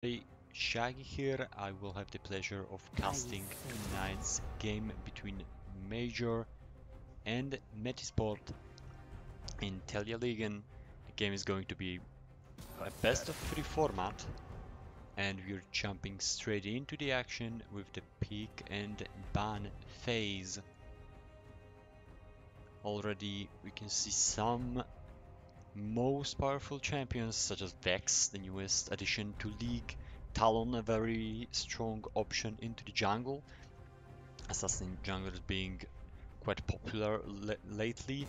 Hey, Shaggy here. I will have the pleasure of casting tonight's game between Major and Metizport in Telialigaen. The game is going to be a best of 3 format, and we're jumping straight into the action with the pick and ban phase. Already we can see some most powerful champions such as Vex, the newest addition to League, Talon, a very strong option into the jungle. Assassin junglers being quite popular lately.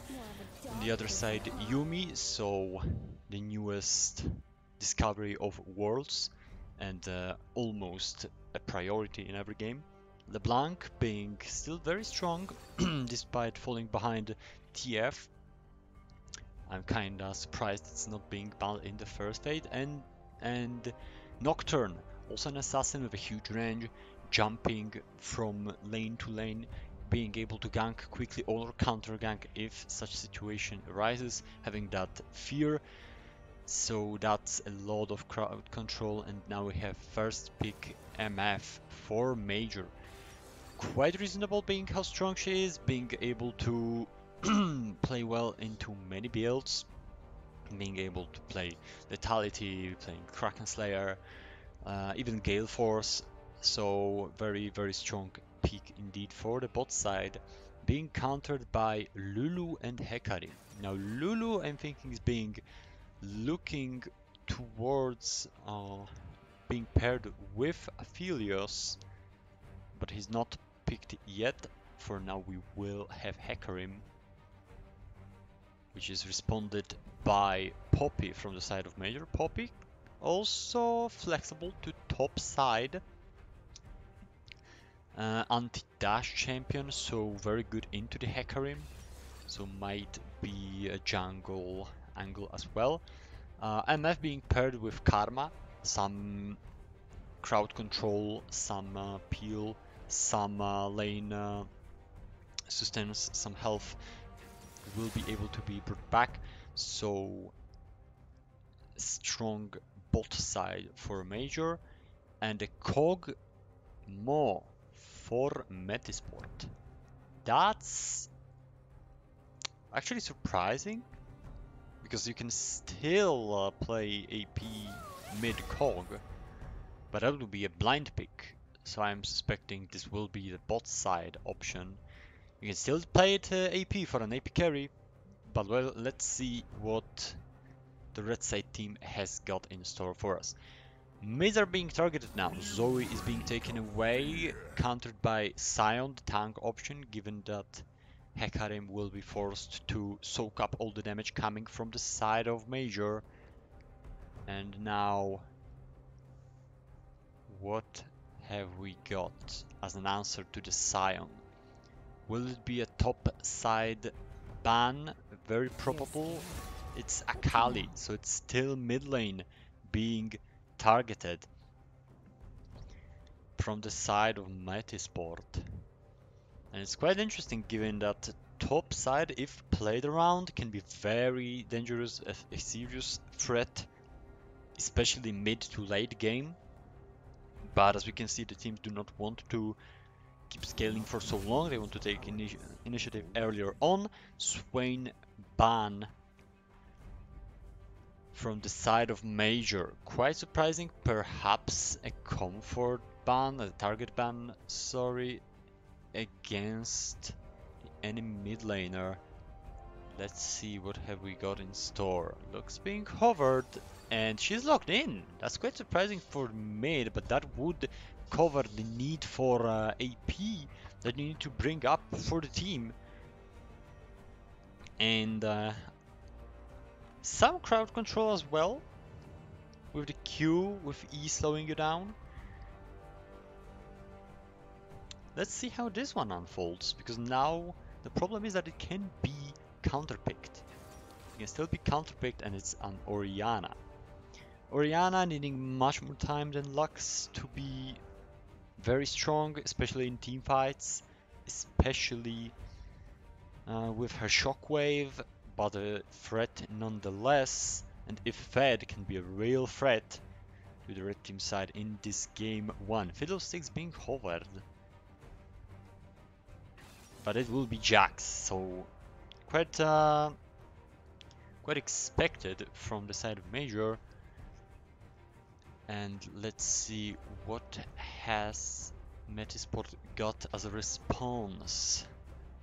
On the other side, Yumi, so the newest discovery of worlds and almost a priority in every game. LeBlanc being still very strong despite falling behind TF. I'm kinda surprised it's not being banned in the first aid. And Nocturne, also an assassin with a huge range, jumping from lane to lane, being able to gank quickly or counter gank if such situation arises, having that fear. So that's a lot of crowd control, and now we have first pick MF for Major. Quite reasonable being how strong she is, being able to play well into many builds, being able to play Lethality, playing Kraken Slayer, even Gale Force. So very strong pick indeed for the bot side, being countered by Lulu and Hekari. Now Lulu, I'm thinking, is looking towards being paired with Aphelios, but he's not picked yet. For now we will have Hecarim, which is responded by Poppy from the side of Major. Poppy also flexible to top side. Anti-dash champion, so very good into the Hecarim. So might be a jungle angle as well. MF being paired with Karma, some crowd control, some peel, some lane sustenance, some health will be able to be brought back. So strong bot side for Major, and a cog more for Metizport. That's actually surprising, because you can still play AP mid cog, but that would be a blind pick. So I'm suspecting this will be the bot side option. You can still play it AP for an AP carry, but well, let's see what the red side team has got in store for us. Mids are being targeted now. Zoe is being taken away, countered by Sion, the tank option, given that Hecarim will be forced to soak up all the damage coming from the side of Major. And now, what have we got as an answer to the Sion? Will it be a top side ban? Very probable. It's Akali, so it's still mid lane being targeted from the side of Metizport. And it's quite interesting, given that top side, if played around, can be very dangerous, a serious threat, especially mid to late game. But as we can see, the teams do not want to keep scaling for so long. They want to take initiative earlier on. Swain ban from the side of Major. Quite surprising, perhaps a comfort ban, a target ban, sorry, against any mid laner. Let's see, what have we got in store. Looks being hovered, and she's locked in. That's quite surprising for mid, but that would cover the need for AP that you need to bring up for the team. And some crowd control as well, with the Q, with E slowing you down. Let's see how this one unfolds, because now the problem is that it can be counterpicked. It can still be counterpicked, and it's an Orianna. Orianna needing much more time than Lux to be very strong, especially in team fights, especially with her shockwave, but a threat nonetheless, and if fed can be a real threat. to the red team side in this game one. Fiddlesticks being hovered, but it will be Jacks, so quite quite expected from the side of Major. And let's see what has Metizport got as a response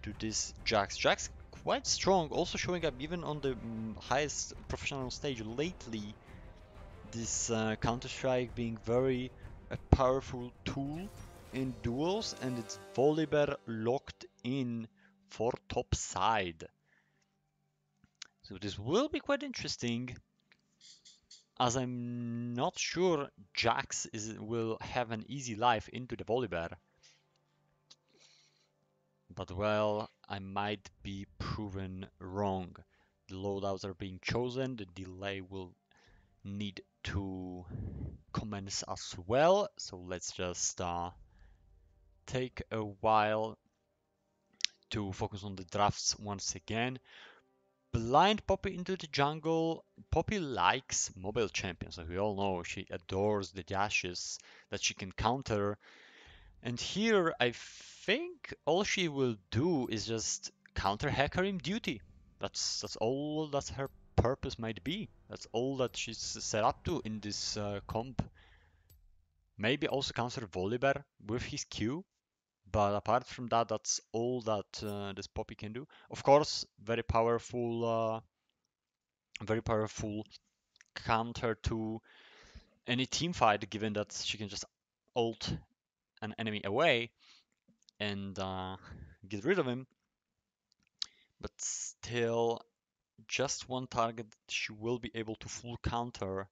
to this Jax. Jax quite strong, also showing up even on the highest professional stage lately. This Counter-Strike being very a powerful tool in duels, and it's Volibear locked in for top side. So this will be quite interesting, as I'm not sure Jax will have an easy life into the Volibear. But well, I might be proven wrong. The loadouts are being chosen, the delay will need to commence as well. So let's just take a while to focus on the drafts once again. Blind Poppy into the jungle. Poppy likes mobile champions, as we all know. She adores the dashes that she can counter. And here I think all she will do is just counter Hecarim duty. That's all that her purpose might be. That's all that she's set up to in this comp. Maybe also counter Volibear with his Q, but apart from that, that's all that this Poppy can do. Of course, very powerful counter to any team fight, given that she can just ult an enemy away and get rid of him. But still, just one target she will be able to full counter.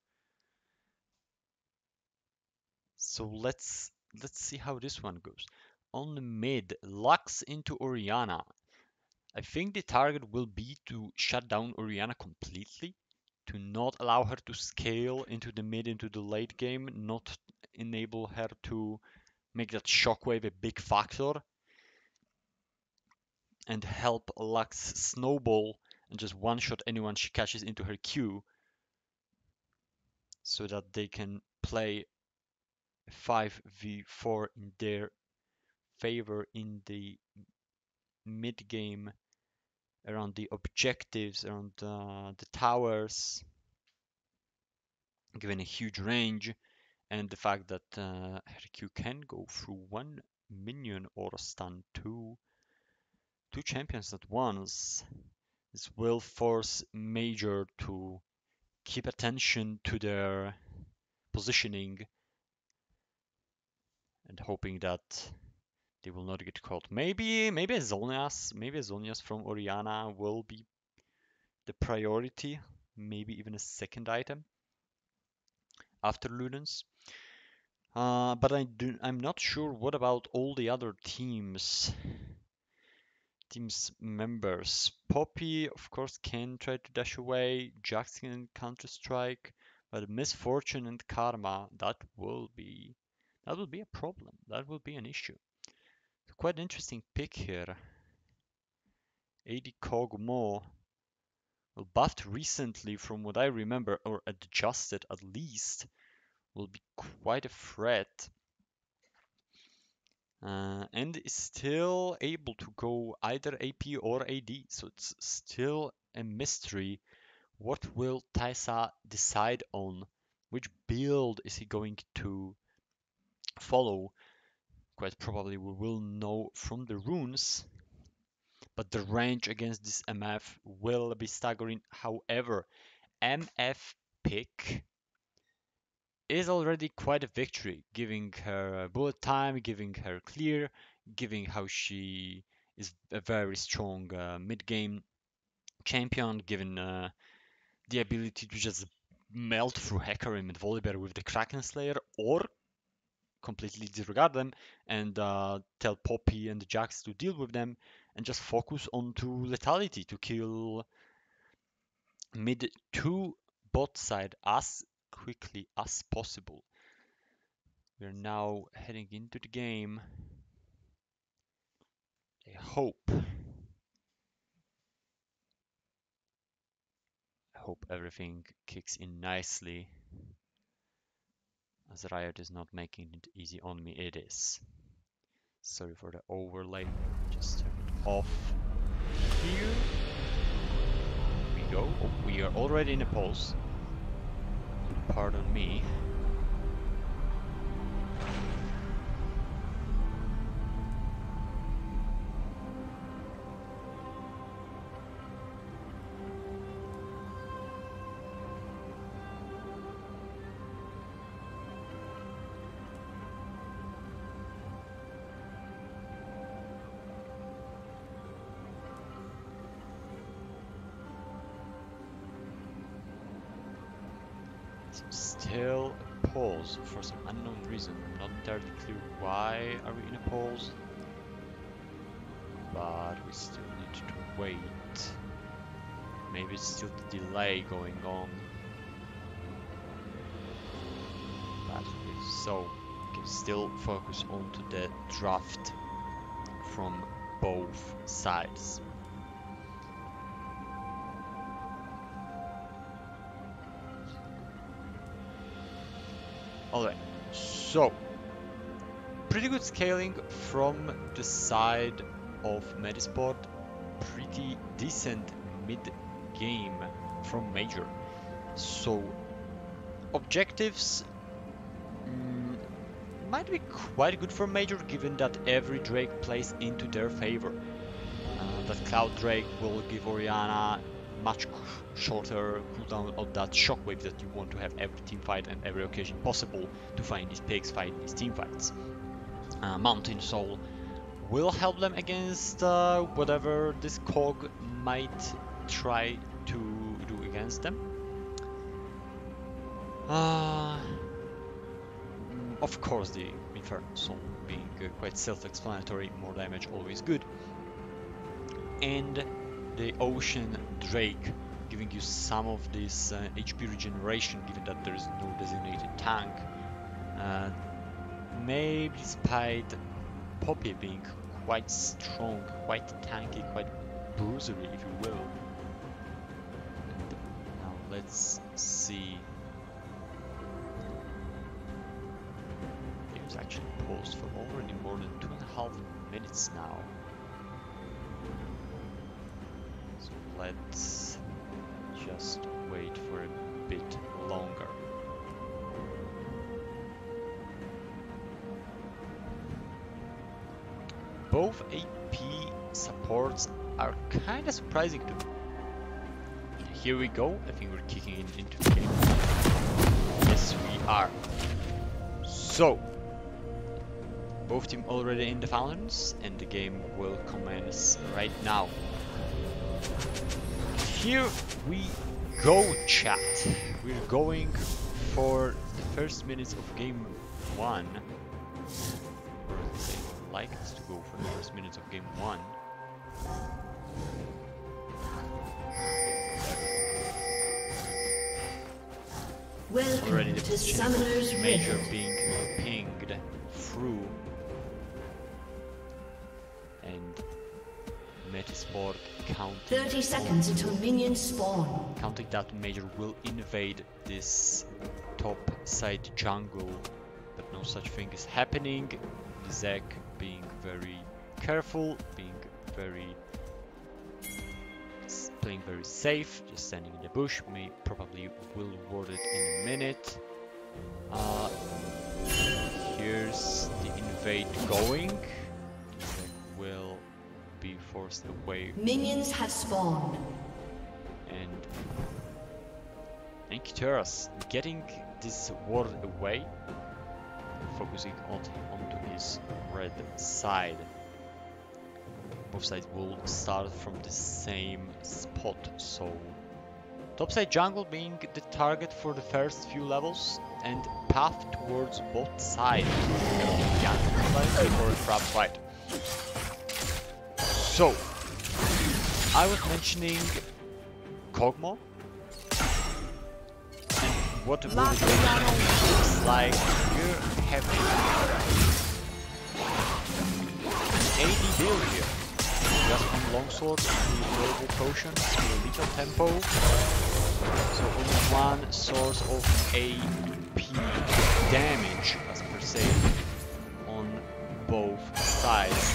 So let's see how this one goes. On the mid, Lux into Orianna. I think the target will be to shut down Orianna completely, to not allow her to scale into the mid, into the late game, not enable her to make that shockwave a big factor, and help Lux snowball and just one-shot anyone she catches into her Q, so that they can play 5v4 in their favor in the mid game, around the objectives, around the towers, given a huge range, and the fact that Hercule can go through one minion or stun two champions at once. This will force Major to keep attention to their positioning and hoping that they will not get caught. Maybe Azonias from Orianna will be the priority, maybe even a second item after Ludens. But I'm not sure what about all the other teams members. Poppy, of course, can try to dash away. Jax can Counter Strike, but Misfortune and Karma, that will be a problem. That will be an issue. Quite interesting pick here. AD Kog'Maw, well, buffed recently from what I remember, or adjusted at least, will be quite a threat. And is still able to go either AP or AD, so it's still a mystery. What will Taisa decide on? Which build is he going to follow? Quite probably we will know from the runes, but the range against this MF will be staggering. However, MF pick is already quite a victory, giving her bullet time, giving her clear, giving how she is a very strong mid-game champion, given the ability to just melt through Hecarim and Volibear with the Kraken Slayer, or completely disregard them and tell Poppy and Jax to deal with them and just focus on to lethality to kill mid to bot side as quickly as possible. We're now heading into the game. I hope everything kicks in nicely. As Riot is not making it easy on me, it is. Sorry for the overlay, just turn it off. Here we go. Oh, we are already in a pulse. Pardon me. Still pause for some unknown reason. I'm not entirely clear why are we in a pause, but we still need to wait. Maybe it's still the delay going on. But if so, we can still focus on to the draft from both sides. Alright, so pretty good scaling from the side of Metizport, pretty decent mid-game from Major. So objectives might be quite good for Major, given that every Drake plays into their favor. That Cloud Drake will give Orianna much shorter cooldown of that shockwave that you want to have every team fight and every occasion possible to find these pigs, fight these team fights. Mountain Soul will help them against whatever this cog might try to do against them. Of course, the Inferno Soul being quite self-explanatory, more damage always good. And the Ocean Drake giving you some of this HP regeneration, given that there is no designated tank. Maybe despite Poppy being quite strong, quite tanky, quite bruisery, if you will. And now let's see. Game's actually paused for already more than 2.5 minutes now. So let's just wait for a bit longer. Both AP supports are kind of surprising to me. Here we go. I think we're kicking into the game. Yes, we are. So, both team already in the fountains, and the game will commence right now. Here we go, chat. We're going for the first minutes of game 1. Or at least I would like us to go for the first minutes of game 1. Welcome Already the to Summoner's Major Rift. being pinged through, and Metizport counting 30 seconds until minions spawn. counting that Major will invade this top side jungle, but no such thing is happening. Zek being very careful, being very playing very safe, just standing in the bush. May probably will ward it in a minute. Here's the invade going. Zek will be forced away, Minions have spawned. and Kiteras getting this ward away, focusing onto his red side. Both sides will start from the same spot, so topside jungle being the target for the first few levels, and path towards both sides for a trap fight. So, I was mentioning Kog'Maw, and what it really looks like you're having an AD build here. Just one longsword, three available potions, a little tempo. So only one source of AP damage as per se on both sides.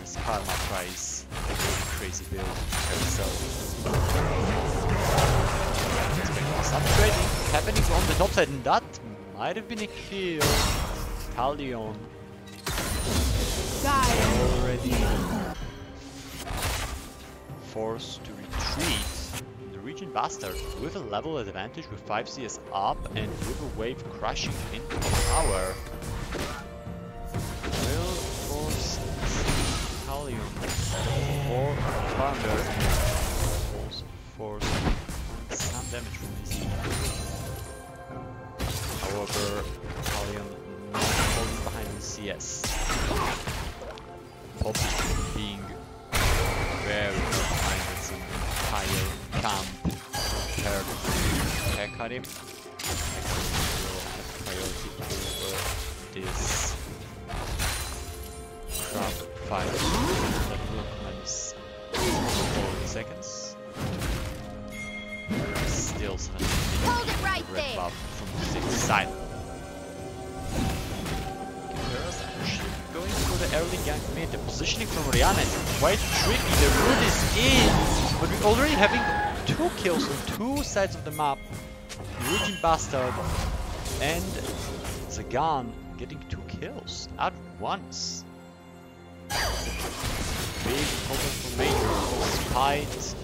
As Karma tries a really crazy build herself. Some trading happening on the top side, and that might have been a kill. Talion already forced to retreat. The Regent Bastard with a level advantage with 5 CS up and with a wave crashing into the tower will force Talion or Thunder also force some damage from his team. However, Talion not falling behind in CS. Poppy being very far behind its entire camp compared to Hekarim. Hekarim will have priority over this crab fight that will commence in 40 seconds. Still Hold it right red there. buff from the sixth side. Going for the early gank mid, the positioning from Rihanna is quite tricky. The root is in, but we're already having 2 kills on 2 sides of the map. Regent Bastard and Zagan getting 2 kills at once. Big problem for Major, despite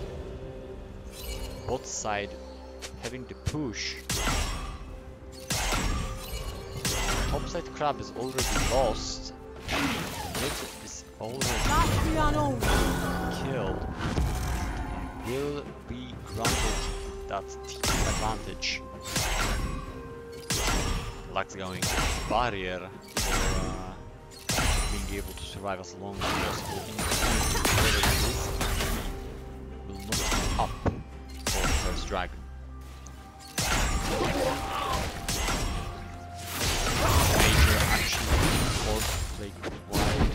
bot side having the push. Top side crab is already lost. Major is already killed. Will be granted that team advantage. Lux going barrier for being able to survive as long as possible in the will not come up for the first dragon. Major actually forced to play quite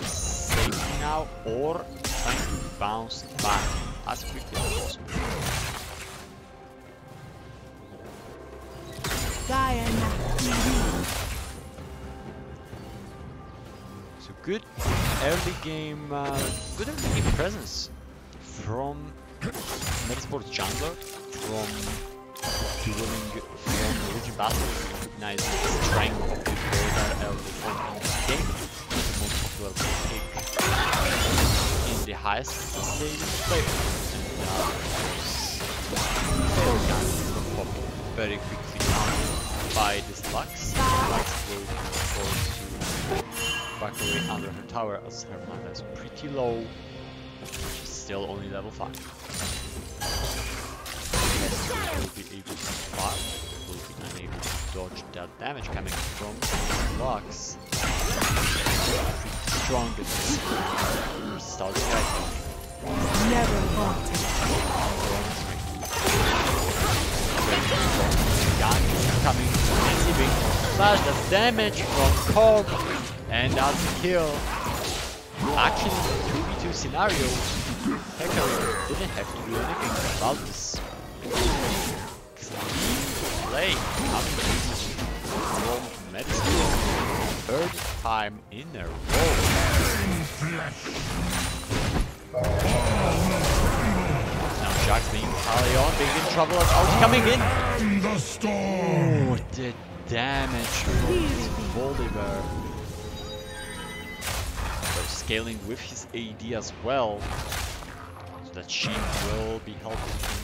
safely now, or trying to bounce back as quickly as possible. So good early game, presence from Metizport jungler, from dueling from Regent Bastard, recognizing the strength of the very early form in the game. The most popular pick in the highest stage of play. Very quickly countered by this Lux. Lux will be forced to back away under her tower as her mana is pretty low, which is still only level 5. Will be able to survive, will be unable to dodge that damage coming from Lux. Pretty strong in this starting item. Never wanted. Gun coming, receiving slash the damage from Cog, and that's a kill. Actually, in the 2v2 scenario, Hekarim didn't have to do anything about this. Play coming from Metizport, third time in a row. Now Jax being Talion, being in trouble as ulti coming in. Oh, the damage from Volibear. So scaling with his AD as well, so that she will be helping him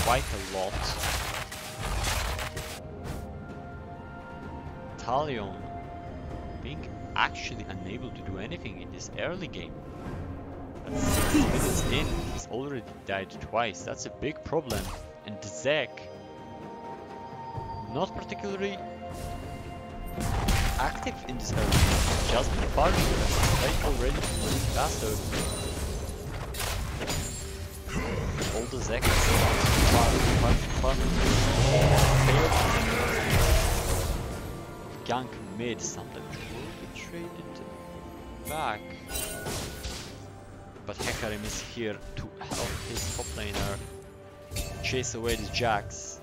quite a lot. Talion being actually unable to do anything in this early game. At 60 minutes in, he's already died twice. That's a big problem. And Zek, not particularly active in this early game. Just been farming, playing already really faster. All the Zek farming. Gank mid, something will be traded back. But Hekarim is here to help his top laner chase away the Jax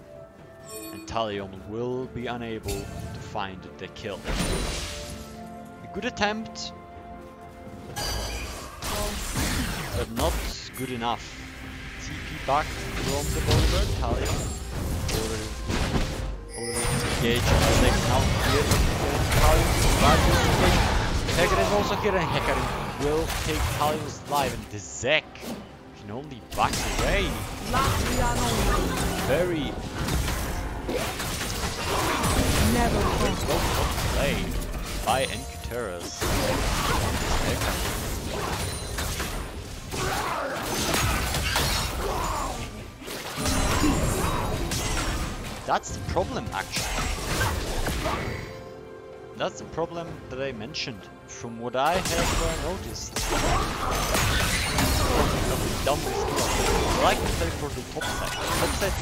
and Talion will be unable to find the kill. A good attempt, but not good enough. TP back from the Bolivar. Talion already engaged. Alex now here. Talion. Hecarim is also here, and Hecarim will take Talion's life, and the Zek can only back away. Very Never well played by Encuteras. That's the problem, actually. That's the problem that I mentioned. From what I have noticed, I like to play for the top side. Top side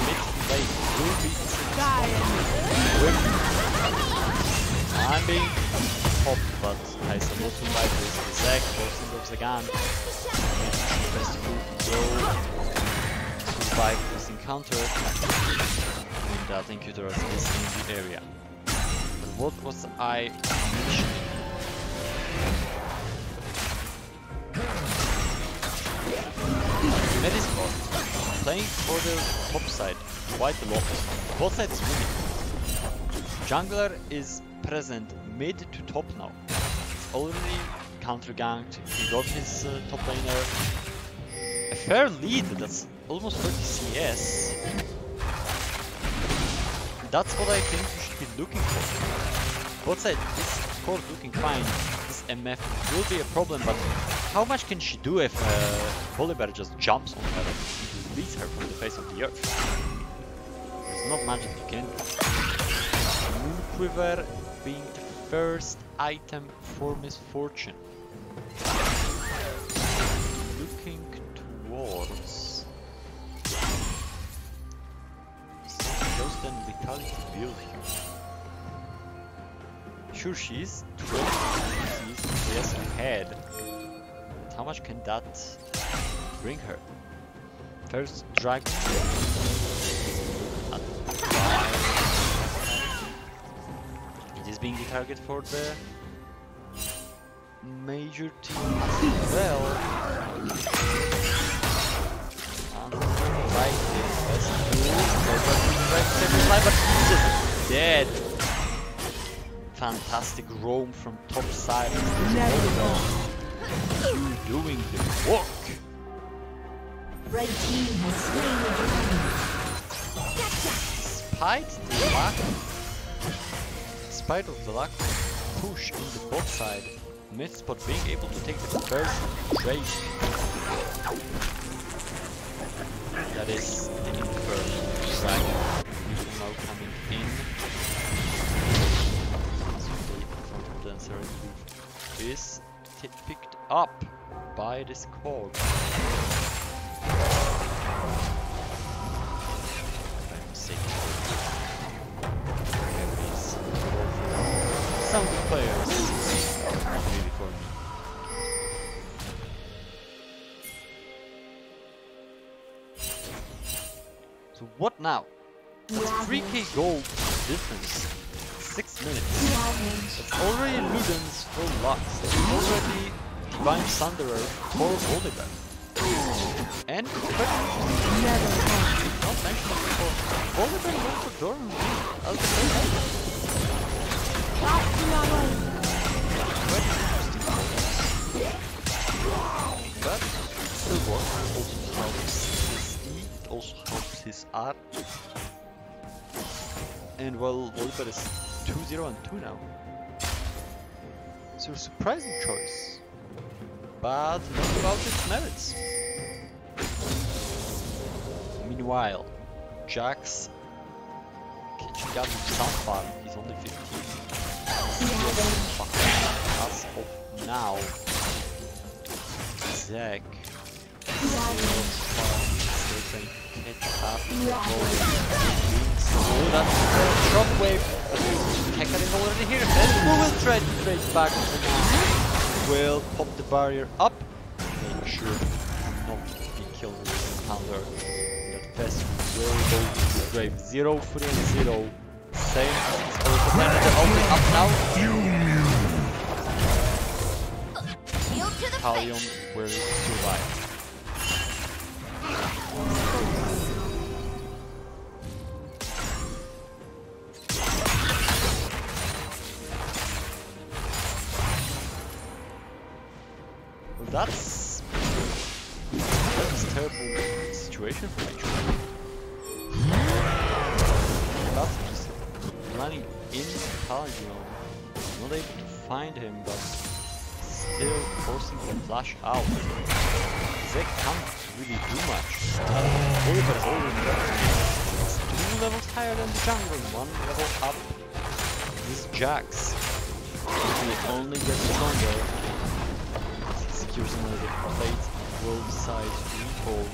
mid-play will be quick. I'm being top, but I suppose to like this. Zek, both of the gun. Best will survive this encounter. And I think Uterus is in the area. But what was I mentioning? Metizport playing for the top side quite a lot. Both sides winning. Jungler is present mid to top now. Already counter-ganked, he got his top laner. A fair lead, that's almost 30 CS. That's what I think you should be looking for. Both sides is of course looking fine. This MF will be a problem, but how much can she do if Volibear just jumps on her and deletes her from the face of the earth? There's not much that you can do. Moonquiver being the first item for Misfortune. Looking towards Ghost and Vitality build here. Sure, she's 12 CS ahead. But how much can that bring her? First dragon. It is being the target for the major team as well. And right is best move. But he's just dead. Fantastic roam from top side. You doing the work. Red team has slain the dragon. Despite of the lack of push in the bot side, Metizport being able to take the first trade. That is the Inferno Dragon now coming in. Is picked up by this core. Some good players, not really for me. So what now? That's 3k gold difference. 6 minutes. It's already Luden's full lux. It's already Divine Thunderer for Volibear. And not mentioned before, Volibear went for Doran as the same item. But still works. Also helps his E, also helps his R. And while Volibear is 2-0 and 2 now. So a surprising choice, but not without its merits. Meanwhile, Jax catching up with Sunfarm, he's only 15. As of now, Zek still trying to catch up. So that's the shockwave. Hecarim already here. Then will try to trade back. Will pop the barrier up. Make sure not to be killed with the thunder. That best will go Grave. 0, 3 and 0. Same as his old planet. They're only up now. Talion will survive. Well, that's a terrible situation for Nature. That's just running in Talion, not able to find him, but still forcing the flash out. They can't really do much. Oliver is already level 2 levels higher than the jungle, 1 level up. This Jax will only get stronger. Secures another plate, world size recall,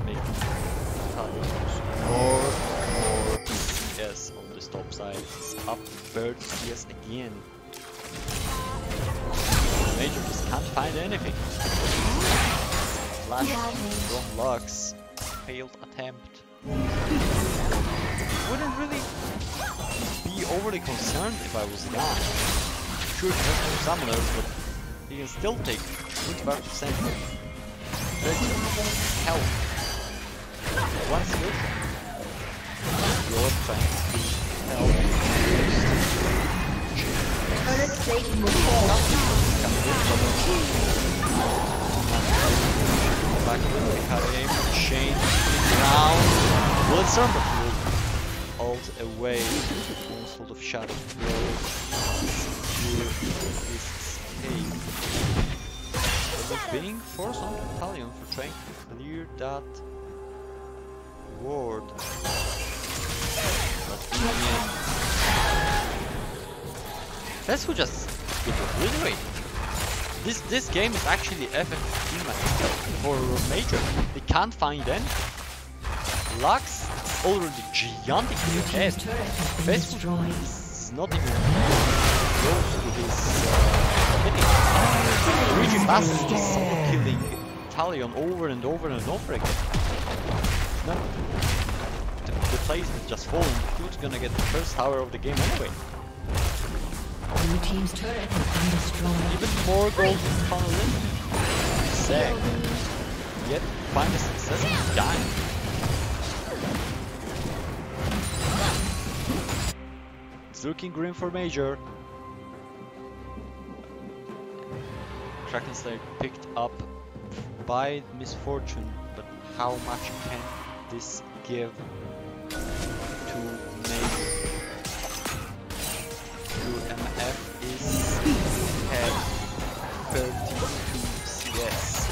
making Talion more CS on the top side. It's up bird CS again. Major just can't find anything. Flash from Lux. Failed attempt. Wouldn't really be overly concerned if I was down. Sure, he has no summoners, but he can still take 25% health. One skill shot. You're trying to help. Turret plating will fall. Back with the carrying chain down. Well, it's on, but will ult away. All sort of shadow will secure his escape. But being forced on Talion for trying to clear that ward. But in the end, Fesco just get obliterated. This game is actually FF15 for Major. They can't find anything. Lux is already gigantically ahead. Fesco is not even close to his killing. Luigi Bass is just solo killing Talion over and over and over again. No, the place is just falling. Who's gonna get the first tower of the game anyway? Blue team's turret has been destroyed. Even more gold is funneling. Sick. Yet find a success and die. It's looking grim for Major. Kraken Slayer picked up by misfortune, but how much can this give to Major? MF is at 32 CS.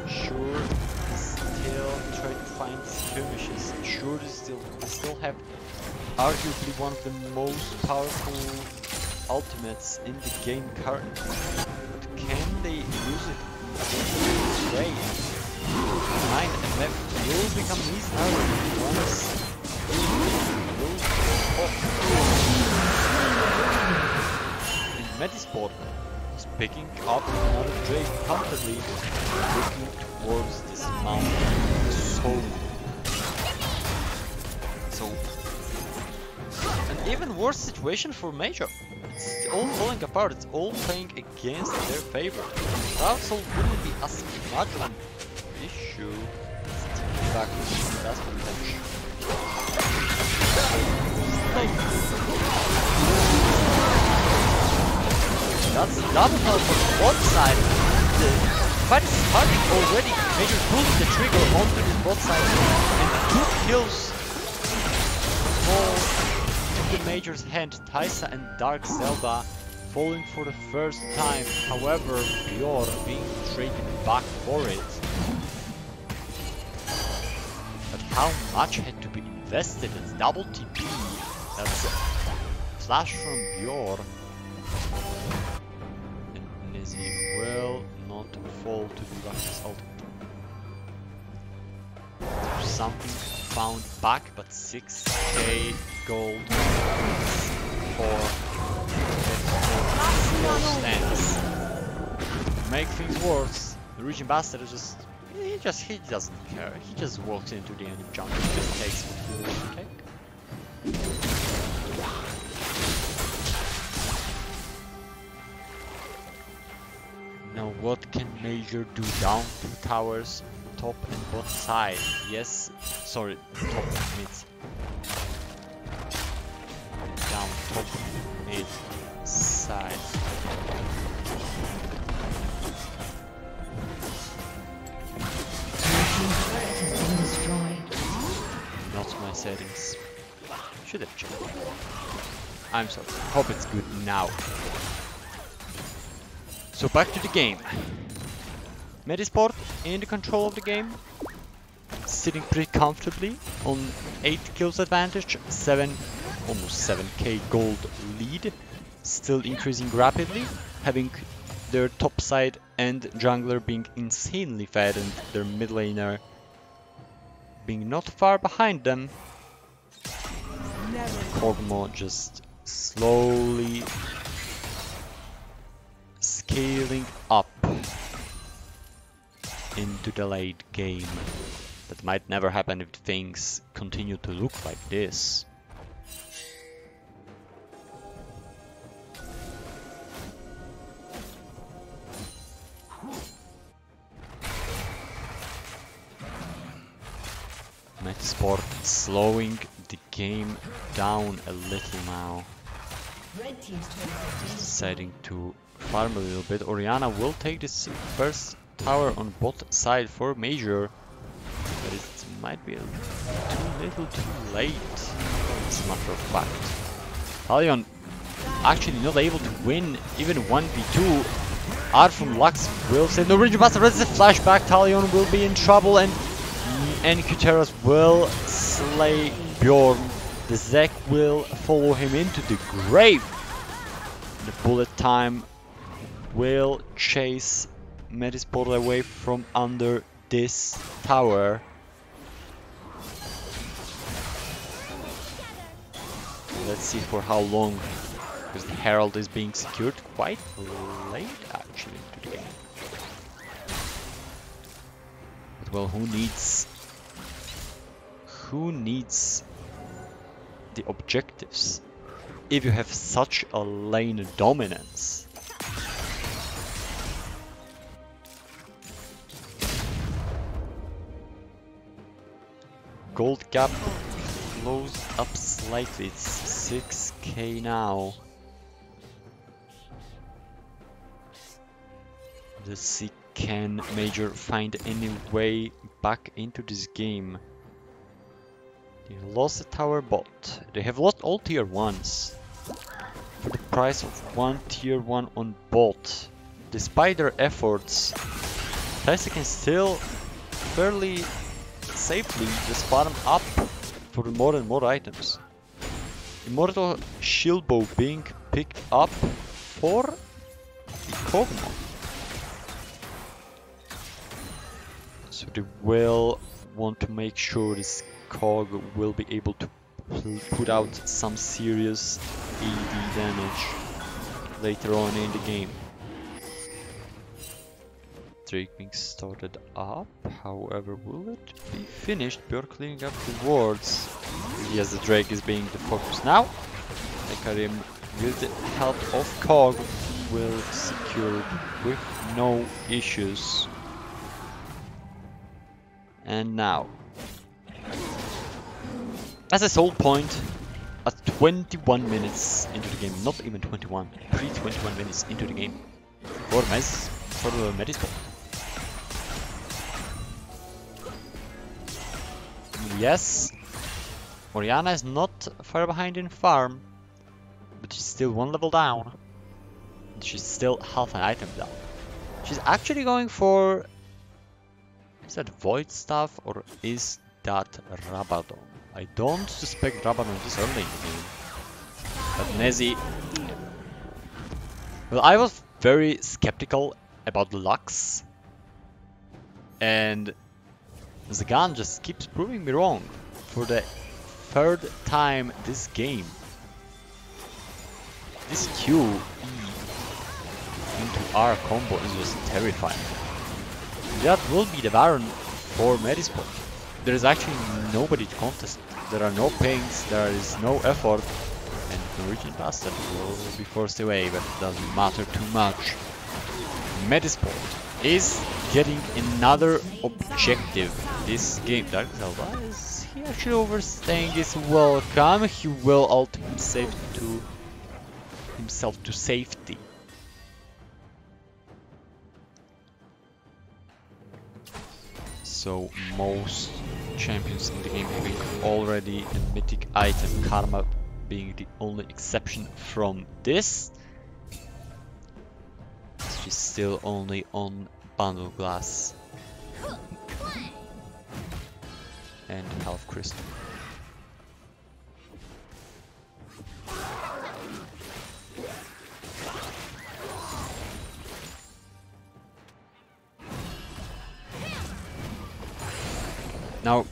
Sure, still try to find skirmishes. Sure, they still have arguably one of the most powerful ultimates in the game currently. But can they use it this way? Mind MF will become least powerful once Metizport is picking up another Drake comfortably, looking towards this mountain. So an even worse situation for Major. It's all falling apart, it's all playing against their favor. Cloud Soul wouldn't be as much an issue. Back to that's potential. That's double help on the bot side. The fight is starting already. Major pulling the trigger onto the bot side and 2 kills fall to the Major's hand. Taisa and Dark Zelda falling for the first time. However, Bjorn being traded back for it. But how much had to be invested? It's double TP. That's a flash from Bjorn. And Nizzy will not fall to the Russian ultimate. There's something found back, but 6k gold for stance. To make things worse, the Region Bastard is just He doesn't care. He just walks into the enemy jungle, just takes what he wants to take. Now what can Major do? Down 2 towers, top and bot side. Yes, sorry, top mid. Down top mid side. Not my settings. Should have checked. I'm sorry. Hope it's good now. So back to the game. Metizport in the control of the game. Sitting pretty comfortably on 8 kills advantage, almost 7k gold lead. Still increasing rapidly, having their top side and jungler being insanely fed and their mid laner being not far behind them. Kog'Maw just slowly scaling up into the late game. That might never happen if things continue to look like this. Metizport slowing the game down a little now. Deciding to farm a little bit. Orianna will take this first tower on bot side for Major, but it might be too little too late, as a matter of fact. Talion actually not able to win even 1v2. Art from Lux will save no region master. There's a flashback. Talion will be in trouble, and Kuteras will slay Bjorn. The Zek will follow him into the grave. The bullet time will chase Metizport away from under this tower. Let's see for how long, because the Herald is being secured quite late actually into the game. But well, who needs the objectives if you have such a lane dominance? Gold gap closed up slightly, it's 6k now. Let's see, can Major find any way back into this game? They lost the tower bot. They have lost all tier 1s for the price of 1 tier 1 on bot. Despite their efforts, Telialigaen can still fairly safely just bottom up for more and more items. Immortal Shieldbow being picked up for the Kog'Maw. So they will want to make sure this Kog will be able to put out some serious AD damage later on in the game. Drake being started up, however, will it be finished? Björk cleaning up the wards. Yes, the Drake is being the focus now. Ekarim, with the help of Kog, will secure with no issues. And now, as a sole point, at 21 minutes into the game, not even 21, pre-21 minutes into the game, for Metizport. Yes, Orianna is not far behind in farm, but she's still 1 level down. And she's still half an item down. She's actually going for... Is that Void Staff or is that Rabadon? I don't suspect Rabadon this early in the game. But Nezzy... Well, I was very skeptical about Lux. And Zagan just keeps proving me wrong for the 3rd time this game. This QE into R combo is just terrifying. That will be the Baron for Metizport. There is actually nobody to contest. There are no pings, there is no effort, and Norwegian Bastard will be forced away, but it doesn't matter too much. Metizport is getting another objective this game. Dark Zelda, is he actually overstaying his welcome? He will ult himself to safety. So most champions in the game having already a mythic item, Karma being the only exception from this. She's still only on bundle glass and half crystal. Now,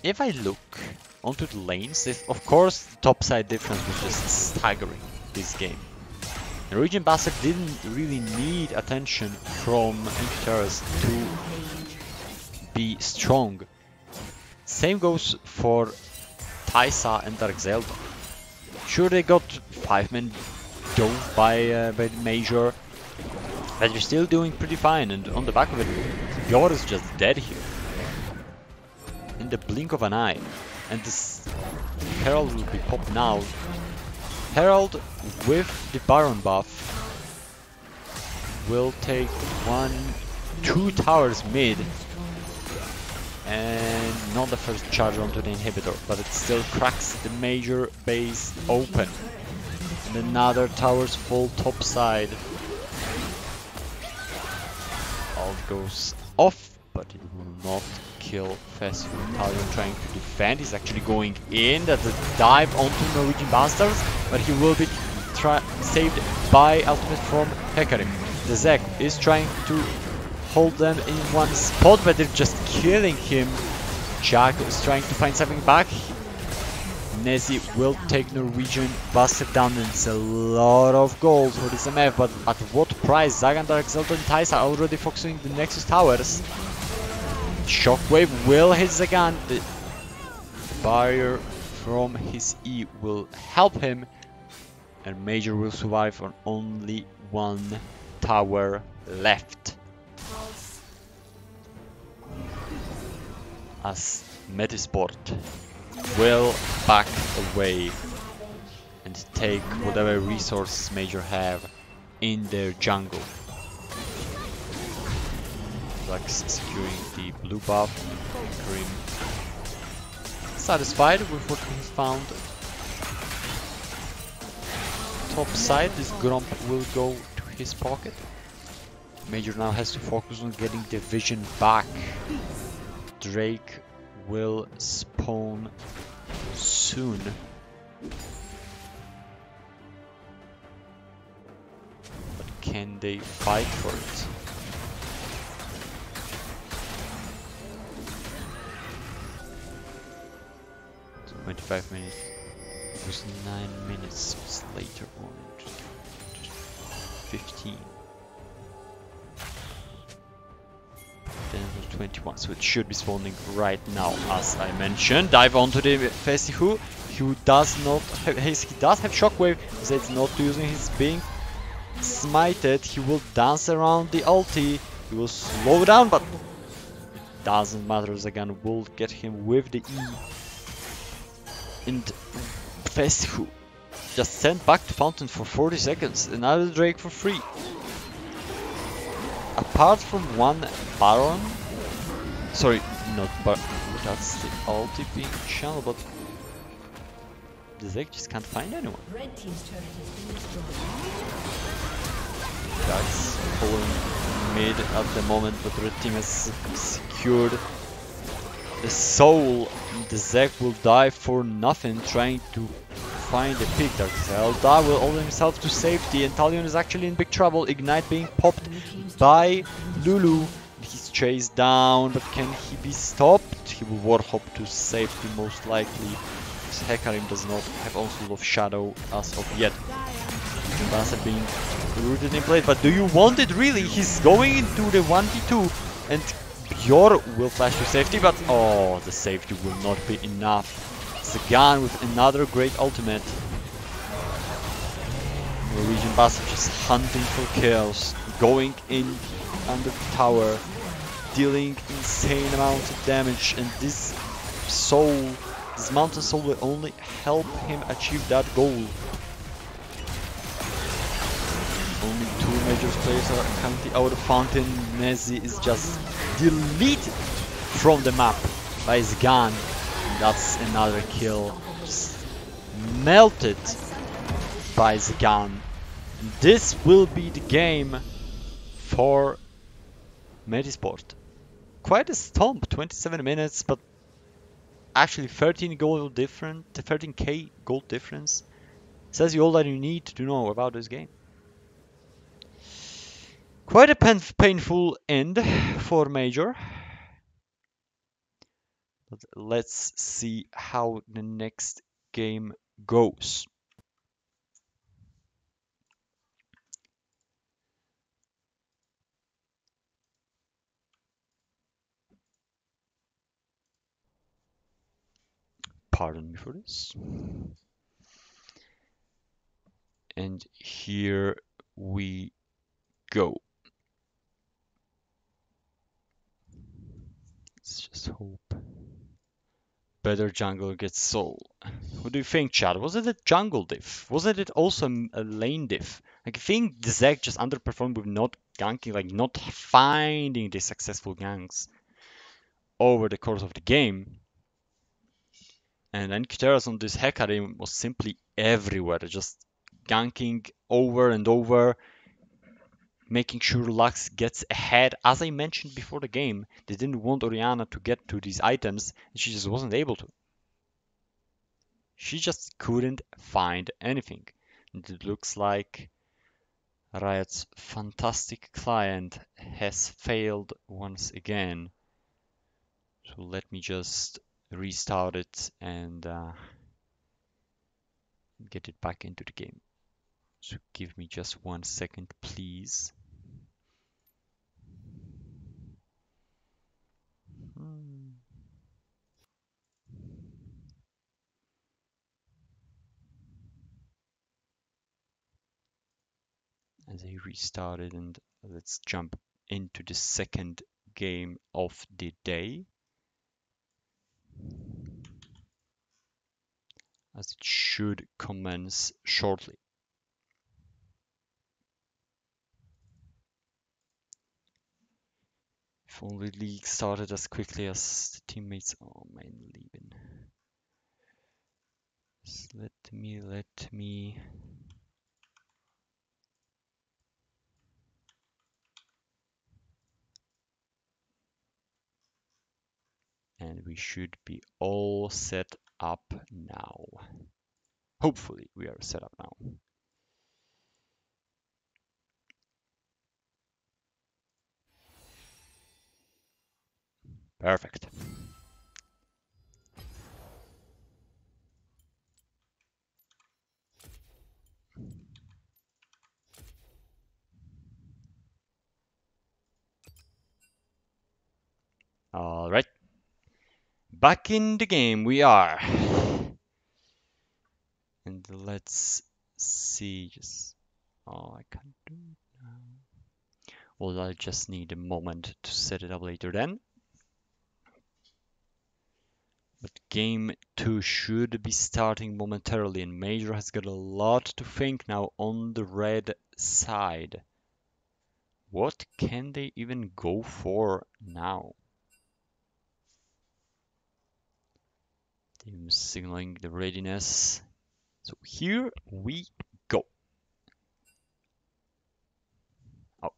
if I look onto the lanes, of course the top side difference was just staggering this game. Norwegian Bastard didn't really need attention from Interterras to be strong. Same goes for Taisa and Dark Zelda. Sure, they got 5-man dove by the Major, but you're still doing pretty fine, and on the back of it, Yor is just dead here. In the blink of an eye. And this Herald will be popped now. Herald with the Baron buff will take 2 towers mid. And not the first charge onto the inhibitor, but it still cracks the Major base open. And another tower's full top side. Ult goes off, but it will not kill Fessu. Talion trying to defend. He's actually going in. That's a dive onto Norwegian Bastards, but he will be saved by ultimate from Hecarim. The Zeg is trying to hold them in one spot, but they're just killing him. Jack is trying to find something back. Nezi will take Norwegian Bastard down, and it's a lot of gold for this MF, but at what price? Zagan, Dark Zelda and Taisa are already focusing the Nexus towers. Shockwave will hit Zagan. The barrier from his E will help him, and Major will survive on only 1 tower left. As Metizport will back away and take whatever resources Major have in their jungle. Lux securing the blue buff. Grim satisfied with what he has found. Top side, this Gromp will go to his pocket. Major now has to focus on getting the vision back. Drake will spawn soon. But can they fight for it? So 25 minutes. It was 9 minutes later on. 15. Then 21, so it should be spawning right now, as I mentioned. Dive onto the Fessu, who does not have, he does have Shockwave, so it's not using his being smited. He will dance around the ulti, he will slow down, but doesn't matter, Zagan will get him with the E. And Fessu just sent back to Fountain for 40 seconds, another Drake for free. Apart from one Baron, sorry, not Baron, that's the ulti being channeled, but the Zeg just can't find anyone. Red team's turret has been destroyed. That's pulling mid at the moment, but the red team has secured the soul. The Zeg will die for nothing, trying to find a pick. Dark Zelda will hold himself to safety, and Talion is actually in big trouble. Ignite being popped by Lulu. He's chased down, but can he be stopped? He will warhop to safety most likely. Hecarim does not have Onslaught of Shadow as of yet. Region Bastard being rooted in place, but do you want it really? He's going into the 1v2 and Bjor will flash to safety, but oh, the safety will not be enough. Zagan with another great ultimate. Norwegian Bastard just hunting for kills, going in under the tower, dealing insane amounts of damage, and this mountain soul will only help him achieve that goal. Only 2 major players are currently out of fountain. Nezzy is just deleted from the map by his gun. That's another kill. Just melted by his gun. This will be the game for Metizport. Quite a stomp, 27 minutes, but actually 13k gold difference. Says you all that you need to know about this game. Quite a painful end for Major. But let's see how the next game goes. Pardon me for this. And here we go. Let's just hope better jungle gets soul. What do you think, Chad? Was it a jungle diff? Wasn't it also a lane diff? Like, I think the Zeg just underperformed with not ganking, like not finding the successful ganks over the course of the game. And then Kiteras on this Hecarim was simply everywhere, just ganking over and over, making sure Lux gets ahead. As I mentioned before the game, they didn't want Orianna to get to these items, and she just wasn't able to. She just couldn't find anything. And it looks like Riot's fantastic client has failed once again. So let me just restart it and get it back into the game. So give me just 1 second, please. As I restarted, and let's jump into the second game of the day, as it should commence shortly. If only league started as quickly as the teammates. Oh man, leaving. Just let me. And we should be all set up now. Hopefully we are set up now. Perfect. All right. Back in the game we are. And let's see. Oh, I can't do it now. Well, I just need a moment to set it up later then. But game 2 should be starting momentarily, and Major has got a lot to think now on the red side. What can they even go for now? Team signaling the readiness. So here we go. Oh.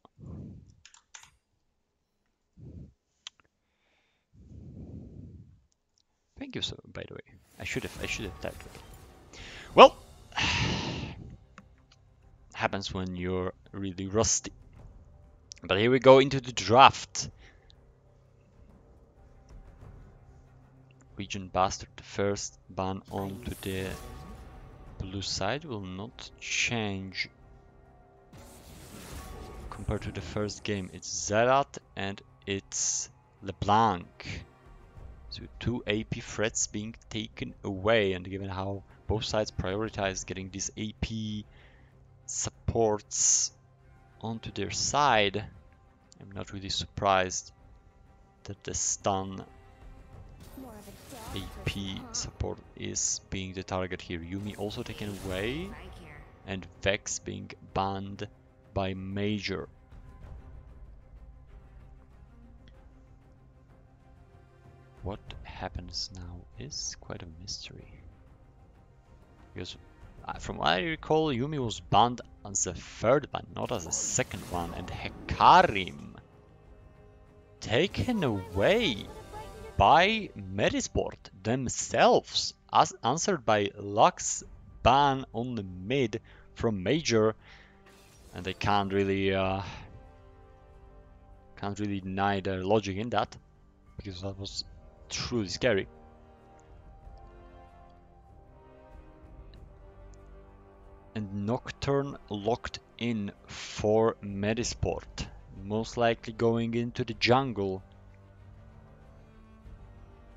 Thank you, sir, by the way. I should have typed it. Well, happens when you're really rusty. But here we go into the draft. Region Bastard, the first ban onto the blue side will not change compared to the first game. It's Zerat and it's LeBlanc. So 2 AP threats being taken away, and given how both sides prioritize getting these AP supports onto their side, I'm not really surprised that the stun AP support is being the target here. Yumi also taken away, and Vex being banned by Major. What happens now is quite a mystery. Because from what I recall, Yumi was banned as the third ban, not as the second one, and Hekarim taken away by Metizport themselves, as answered by Lux ban on the mid from Major, and they can't really deny their logic in that, because that was truly scary. And Nocturne locked in for Metizport, most likely going into the jungle.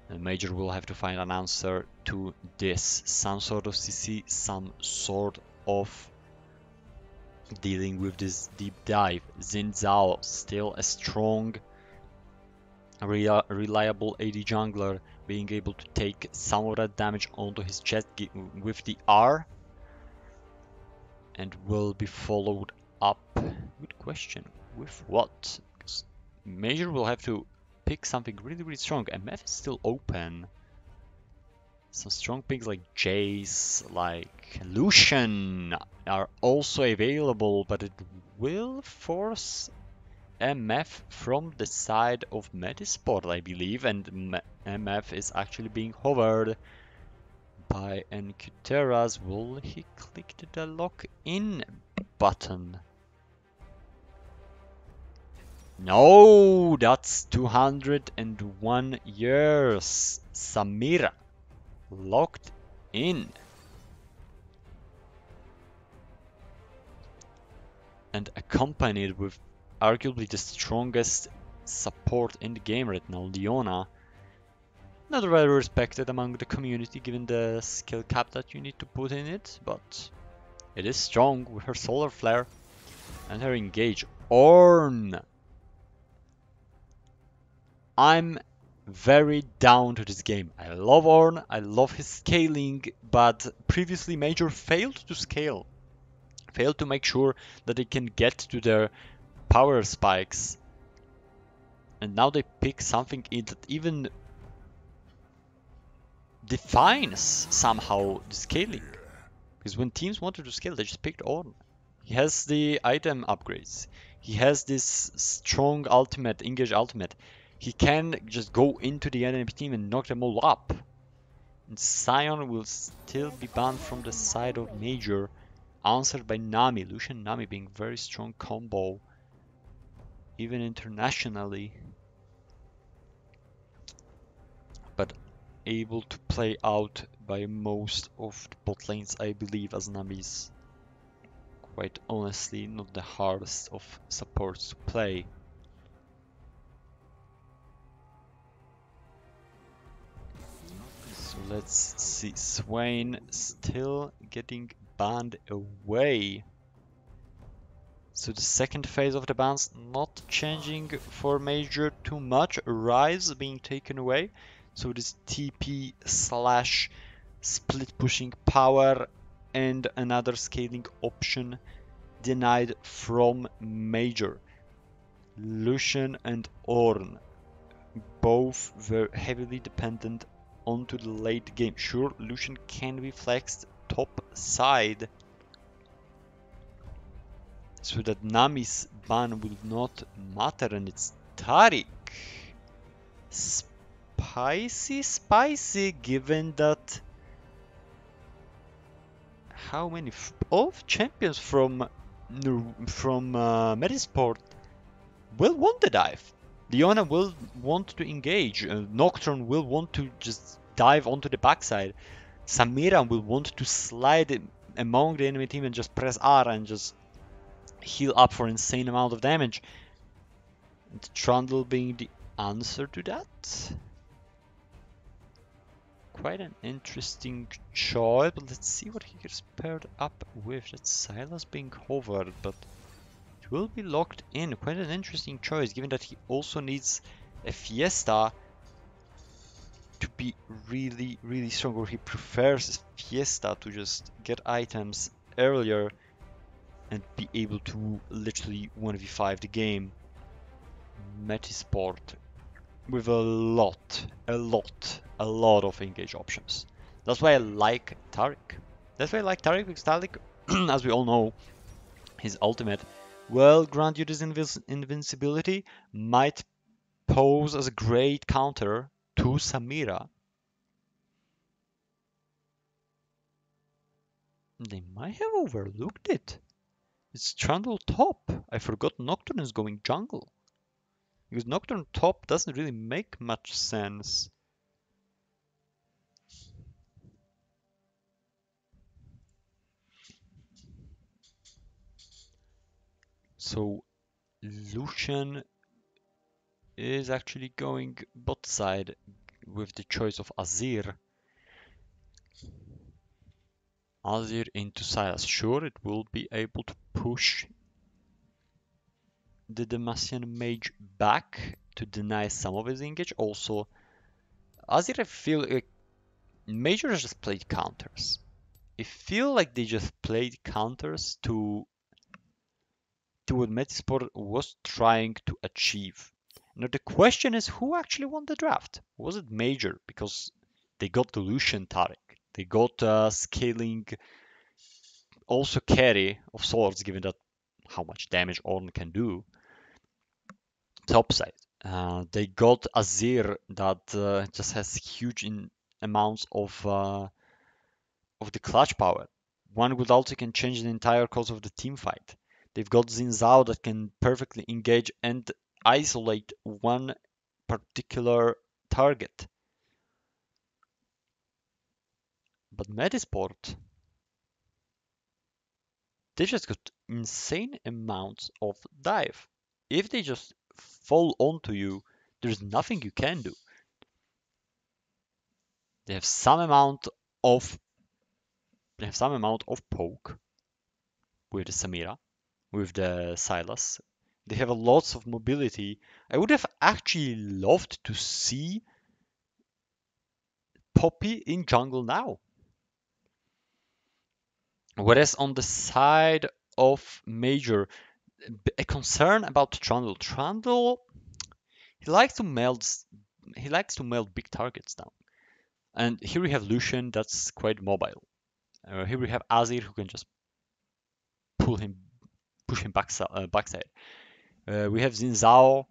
And Major will have to find an answer to this. Some sort of CC, some sort of dealing with this deep dive. Xin Zhao, still a strong, reliable AD jungler, being able to take some of that damage onto his chest with the R. And will be followed up. Good question. With what? Because Major will have to pick something really strong. MF is still open. Some strong picks like Jace, like Lucian are also available, but it will force MF from the side of Metizport, I believe, and MF is actually being hovered by Encuteras. Will he click the lock in button? No, that's 201 years. Samira locked in. And accompanied with arguably the strongest support in the game right now, Leona. Not very respected among the community given the skill cap that you need to put in it, but it is strong with her solar flare and her engage. Ornn! I'm very down to this game. I love Ornn, I love his scaling, but previously Major failed to scale. Failed to make sure that they can get to their power spikes. And now they pick something that even defines somehow the scaling. Because when teams wanted to scale, they just picked Ornn. He has the item upgrades. He has this strong ultimate, engage ultimate. He can just go into the enemy team and knock them all up. And Sion will still be banned from the side of Major, answered by Nami. Lucian Nami being very strong combo, even internationally. But able to play out by most of the bot lanes, I believe, as Nami's quite honestly not the hardest of supports to play. So let's see, Swain still getting banned away. So the second phase of the bans not changing for Major too much. Rise being taken away. So this TP slash split pushing power and another scaling option denied from Major. Lucian and Ornn both were heavily dependent onto the late game. Sure, Lucian can be flexed top side so that Nami's ban will not matter, and it's Taric. Spicy, given that how many of champions from Metizport will want the dive. Leona will want to engage. Nocturne will want to just dive onto the backside. Samira will want to slide among the enemy team and just press R and just heal up for insane amount of damage. And Trundle being the answer to that. Quite an interesting choice, but let's see what he gets paired up with. That's Silas being hovered, but it will be locked in. Quite an interesting choice, given that he also needs a Fiesta to be really, really strong, or he prefers Fiesta to just get items earlier and be able to literally 1v5 the game. Metizport with a lot of engage options. That's why I like Taric. That's why I like Taric because Taric, as we all know, his ultimate will grant you this invincibility, might pose as a great counter to Samira. They might have overlooked it. It's Trundle top. I forgot Nocturne is going jungle. Because Nocturne top doesn't really make much sense. So Lucian is actually going bot side with the choice of Azir. Azir into Sylas. Sure, it will be able to push the Demacian mage back to deny some of his engage. Also, Azir, I feel like Major just played counters. I feel like they just played counters to what Metizport was trying to achieve. Now the question is, who actually won the draft? Was it Major? Because they got the Lucian Taric. They got scaling also carry of swords, given that how much damage Ornn can do. Topside. They got Azir that just has huge amounts of the clutch power. One good ulti can change the entire course of the team fight. They've got Xin Zhao that can perfectly engage and isolate one particular target. But Metizport, they just got insane amounts of dive. If they just fall onto you, there's nothing you can do. They have some amount of poke with the Samira, with the Silas. They have lots of mobility. I would have actually loved to see Poppy in jungle now. Whereas on the side of Major, a concern about Trundle. Trundle, he likes to melt big targets down. And here we have Lucian that's quite mobile. Here we have Azir who can just pull him, push him backside. We have Xin Zhao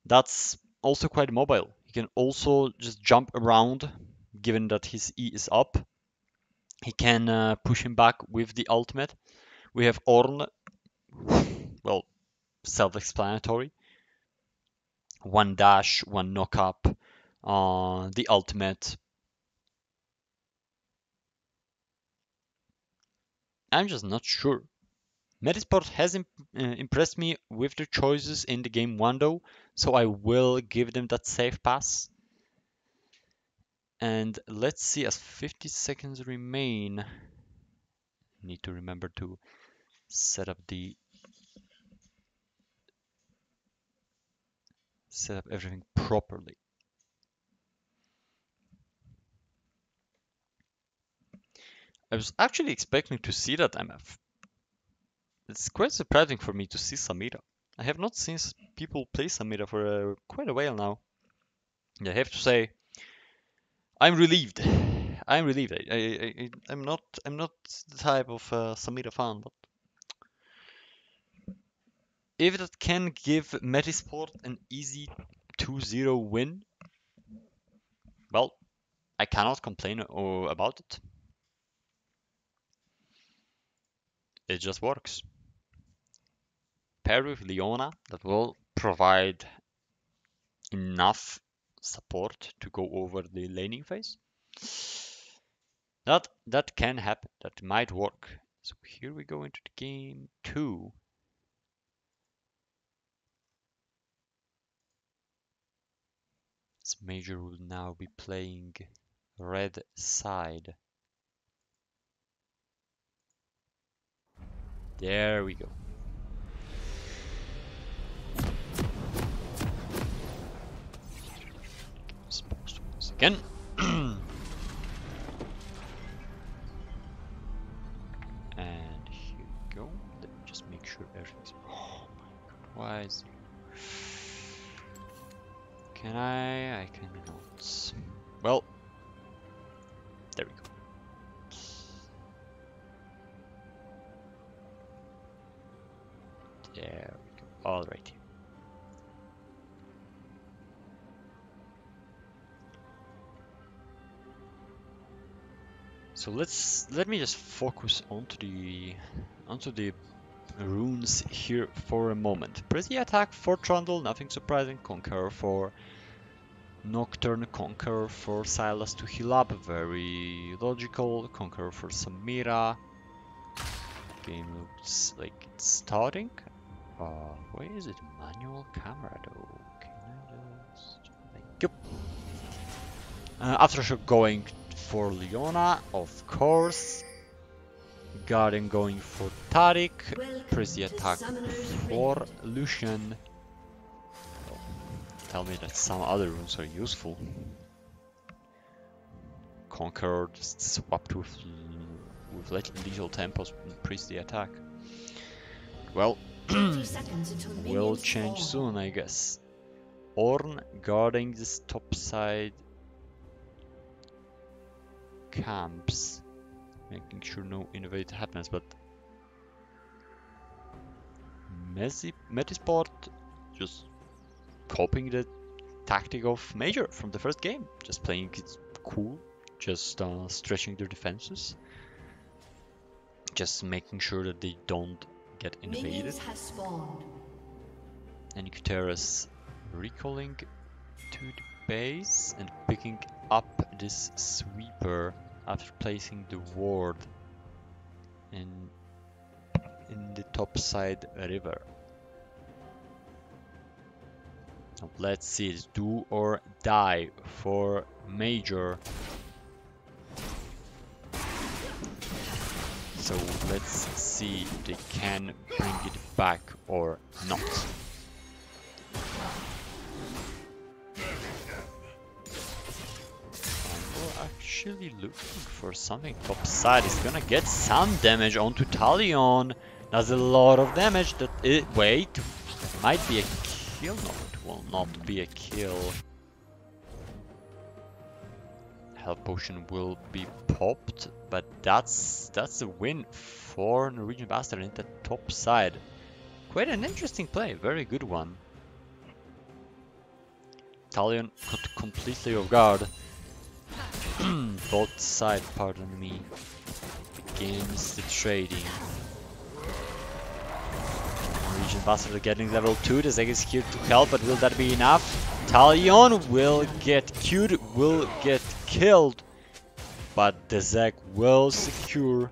that's also quite mobile. He can also just jump around, given that his E is up. He can push him back with the ultimate. We have Ornn, well, self-explanatory. One dash, one knock up, the ultimate. I'm just not sure. Metizport has impressed me with their choices in the game one though, so I will give them that safe pass. And let's see, as 50 seconds remain, need to remember to set up everything properly. I was actually expecting to see that MF. It's quite surprising for me to see Samira. I have not seen people play Samira for quite a while now. I have to say, I'm relieved. I'm relieved. I'm not the type of Samira fan, but if that can give Metizport an easy 2-0 win, well, I cannot complain about it. It just works. Paired with Leona, that will provide enough support to go over the laning phase. That can happen. That might work. So here we go into the game 2. Major will now be playing red side. There we go. Supposed once again. And here we go. Let me just make sure everything's. Oh my god, why is it? Can I cannot. Well, there we go. There we go. All right. So let me just focus onto the runes here for a moment. Press the attack for Trundle, nothing surprising. Conqueror for Nocturne, Conqueror for Silas to heal up, very logical. Conqueror for Samira. Game looks like it's starting. Where is it? Manual camera though. Can I just like yep. Aftershock going for Leona, of course. Guardian going for Tariq. Press the attack for Lucian. Oh, tell me that some other runes are useful. Conqueror just swapped with lethal tempos and press the attack. Well, will change soon, I guess. Ornn guarding this top side camps, making sure no innovate happens, but Metizport just copying the tactic of Major from the first game, just playing it cool, just stretching their defenses, just making sure that they don't get invaded. And Kuteras recalling to the base and picking up this sweeper after placing the ward in the top side river. Now let's see, it's do or die for Major. So let's see if they can bring it back or not. Actually looking for something top side. Is gonna get some damage onto Talion. Does a lot of damage. That it wait, might be a kill. No, it will not be a kill. Health potion will be popped, but that's a win for Norwegian Bastard in the top side. Quite an interesting play, very good one. Talion caught completely off guard. Both side, pardon me, begins the trading. Norwegian Bastard getting level 2, the Zeg is here to help, but will that be enough? Talion will get queued, will get killed, but the Zeg will secure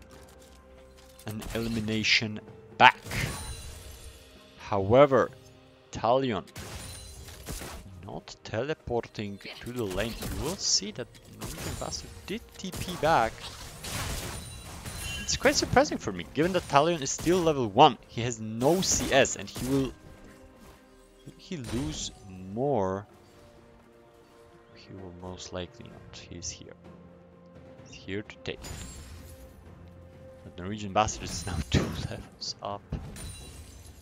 an elimination back. However, Talion not teleporting to the lane. You will see that Norwegian Bastard did TP back. It's quite surprising for me, given that Talion is still level 1. He has no CS and he will lose more. He will most likely not. He's here. He's here to take it. But Norwegian Bastard is now 2 levels up.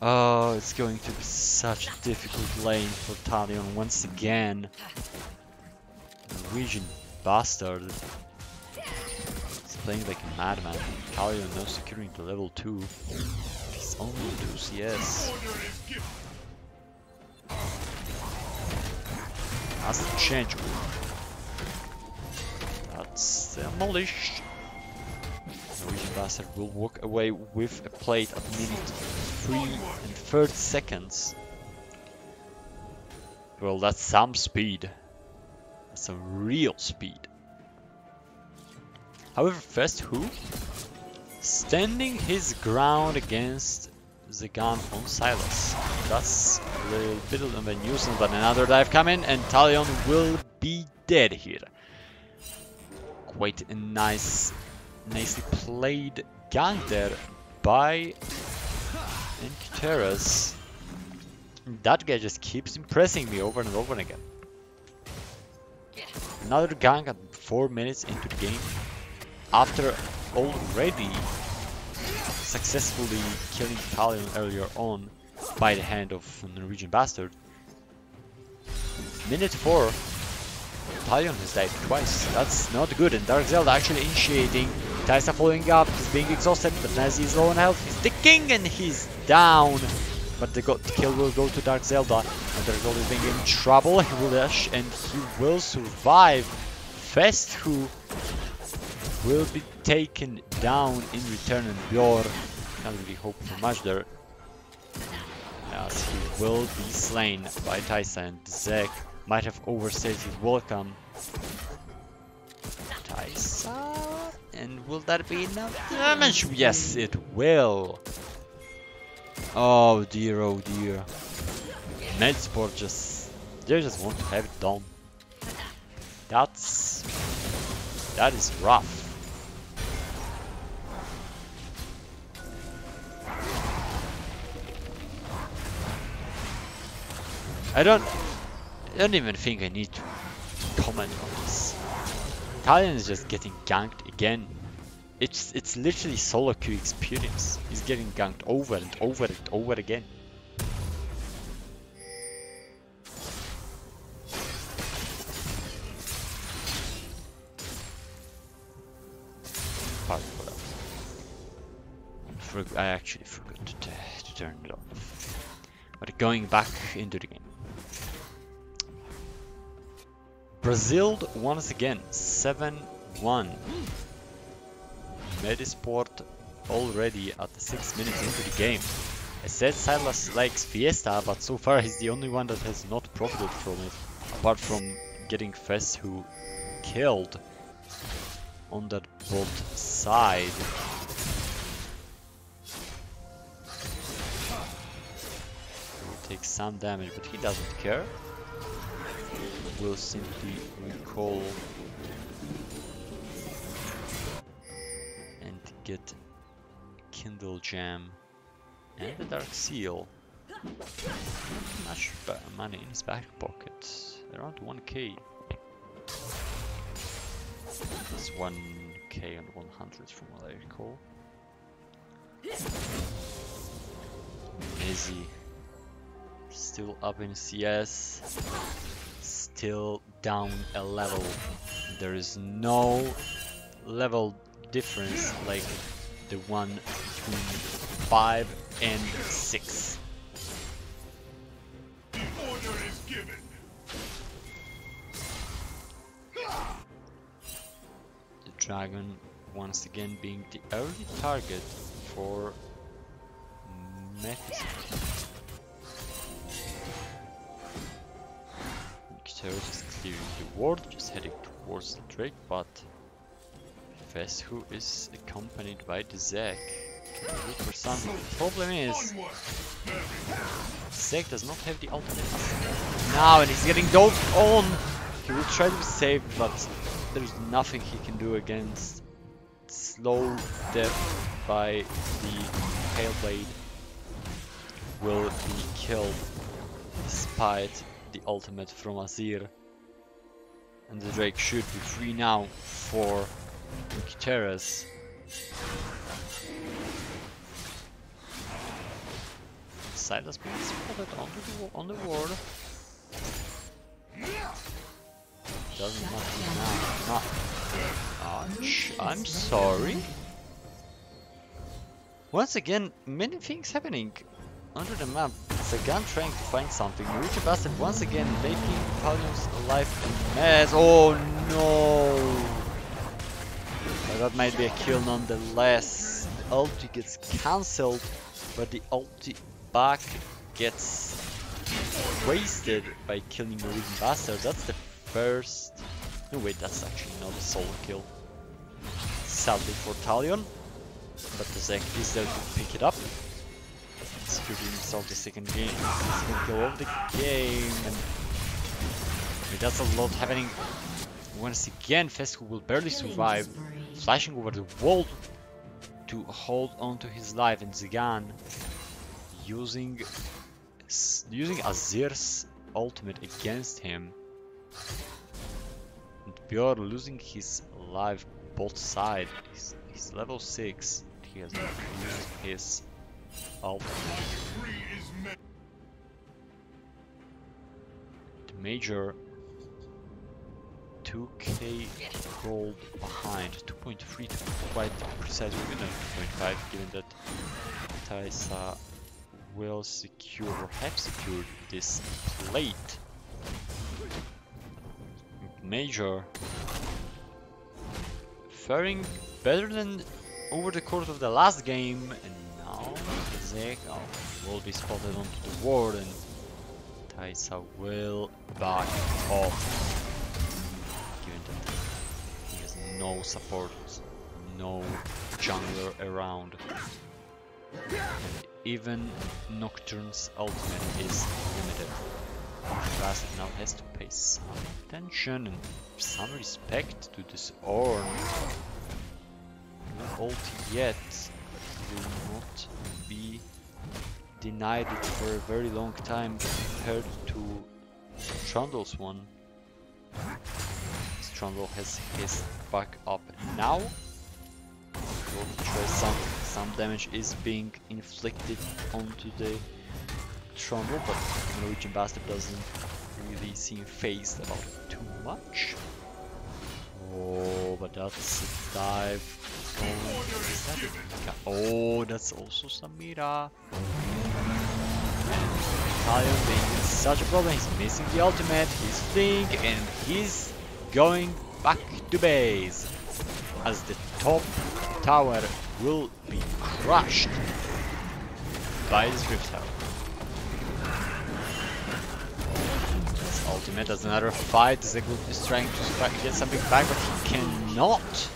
Oh, it's going to be such a difficult lane for Talion once again. Norwegian Bastard is playing like a madman. Talion now securing the level 2. He's only 2 CS. That's the change. That's demolished. Norwegian Bastard will walk away with a plate at minute 3 and 30 seconds. Well, that's some speed. That's some real speed. However, Fast Who standing his ground against the gun on Silas. That's a little bit of a nuisance, but another dive coming and Talion will be dead here. Quite a nicely played gank there by Enkuteras. That guy just keeps impressing me over and over again. Another gank at 4 minutes into the game, after already successfully killing Talion earlier on by the hand of Norwegian Bastard. Minute 4, Talion has died twice. That's not good, and Dark Zelda actually initiating. Taisa following up, he's being exhausted, but as he's low on health, he's ticking and he's down. But the kill will go to Dark Zelda, and Dark Zelda is being in trouble. He will dash and he will survive. Fest, who will be taken down in return, and Bjorn can't really hope for much there, as he will be slain by Taisa, and Zek might have overstayed his welcome. Taisa, and will that be enough damage? Yes, it will. Oh dear, oh dear. Metizport they just want to have it done. That is rough. I don't even think I need to comment on this. Talion is just getting ganked again. It's literally solo queue experience. He's getting ganked over and over and over again. Pardon for that. I actually forgot to turn it off. But going back into the game. Brazil once again, 7-1. Metizport already at the 6 minutes into the game. I said Silas likes Fiesta, but so far he's the only one that has not profited from it, apart from getting Fess, who killed on that bot side. He will take some damage, but he doesn't care. Will simply recall and get Kindle Gem and the Dark Seal. Much money in his back pocket, around 1k. That's 1k and 100 from what I recall. Izzy still up in CS. Still down a level. There is no level difference like the one between 5 and 6. Order is given. The dragon once again being the early target for Metizport. Just clearing the ward, just heading towards the Drake, but Fess, who is accompanied by the Zek, can look for something. The problem is, Zek does not have the ultimate now, and he's getting doped on. He will try to be saved, but there's nothing he can do against slow death by the Pale Blade. Will be killed despite the ultimate from Azir, and the Drake should be free now for Enkuteras. Silas being spotted on the ward. Doesn't matter now. Ouch, I'm sorry. Once again, many things happening under the map. Sagan trying to find something. Norwegian Bastard once again making Palion's life a mess. Oh no! But that might be a kill nonetheless. The ulti gets cancelled, but the ulti back gets wasted by killing Norwegian Bastard. That's the first... No wait, that's actually not a solo kill. Sadly for Talion, but the Zek is there to pick it up. Securing himself the second kill of the game, and mean, that's a lot happening. Once again, Fescu will barely survive, flashing over the wall to hold on to his life, and Zagan using Azir's ultimate against him. And Bjorn losing his life both sides. He's level 6. He has not used his ultimate. The Major 2k gold behind, 2.3 to be quite precise, we're gonna 2.5 given that Taisa will secure or have secured this plate. Major faring better than over the course of the last game, and now Zeka will be spotted onto the ward and Taisa will back off. Given that he has no support, no jungler around. And even Nocturne's ultimate is limited. Bastard now has to pay some attention and some respect to this Ornn. No ult yet, but will not be denied it for a very long time compared to Trundle's one. Trundle has his back up now. Some damage is being inflicted onto the Trundle, but the Norwegian Bastard doesn't really seem phased about it too much. Oh, but that's a dive. Oh, that's also Samira. And Talion being in such a problem, he's missing the ultimate, he's fleeing, and he's going back to base as the top tower will be crushed by this Rift Tower. His ultimate does another fight. Zegul is trying to get something back, but he cannot.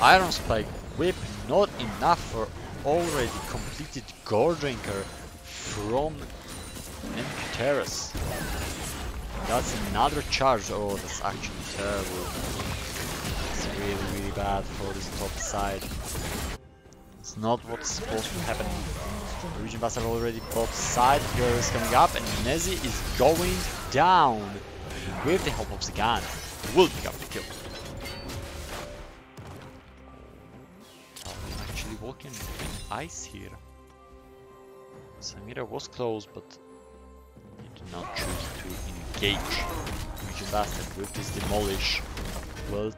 Iron Spike Whip not enough for already completed Gore Drinker from Terrace. That's another charge. Oh, that's actually terrible. It's really, really bad for this top side. It's not what's supposed to happen. The Region Bastard already both side. Here is coming up, and Nezi is going down. With the help of Zagan, will pick up the kill. I'm actually walking in ice here. Samira was close, but he did not choose to engage. Region Bastard with this demolish will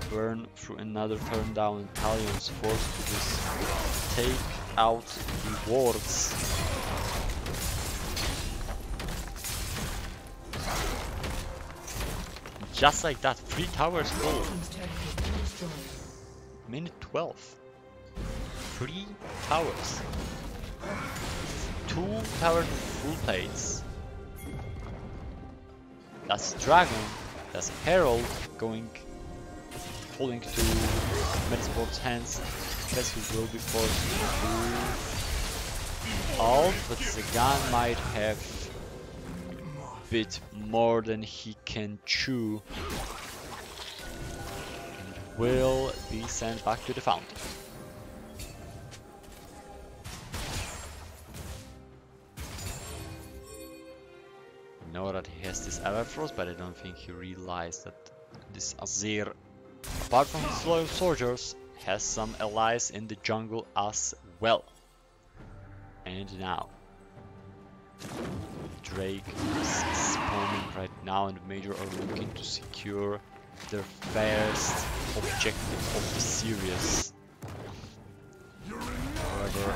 burn through another turn down, and Talion's forced to just take out the wards. Just like that, 3 towers full. Minute 12. 3 towers. 2 towers with full plates. That's Dragon, that's Herald falling to Metasport's hands. Fescu will be forced to ult, but Zagan might have a bit more than he can chew and will be sent back to the fountain. I know that he has this Everfrost, but I don't think he realized that this Azir, apart from his loyal soldiers, has some allies in the jungle as well. And now Drake is spawning right now, and the Major are looking to secure their first objective of the series. However,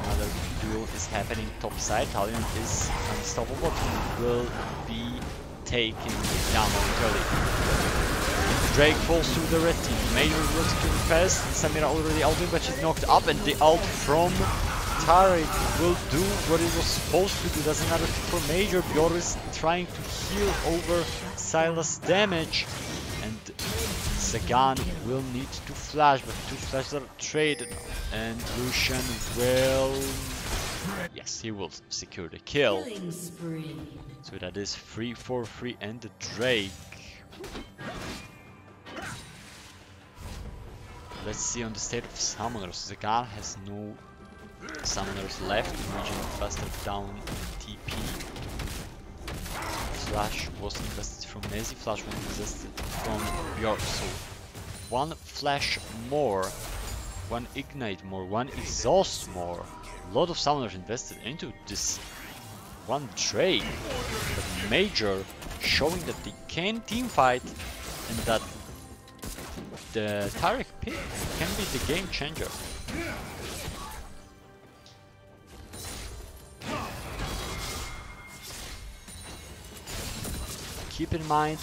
another duel is happening top side. Talion is unstoppable and will be taken down early. Drake falls to the red team. Major will secure first. Samira already ulting, but she's knocked up, and the ult from Tarek will do what it was supposed to do. That's another kill for Major. Bjorn is trying to heal over Silas' damage, and Zagan will need to flash, but 2 flashes are traded, and Lucian will Yes, he will secure the kill. Killing spree. So that is 3-4-3 and the Drake. Let's see on the state of summoners. Zagan has no summoners left. Region faster down TP. Flash was invested from Nezi. Flash was invested from Bjork. So one flash more, one ignite more, one exhaust more. A lot of summoners invested into this one Drake. But Major showing that they can teamfight and that the Taric pick can be the game changer. Keep in mind,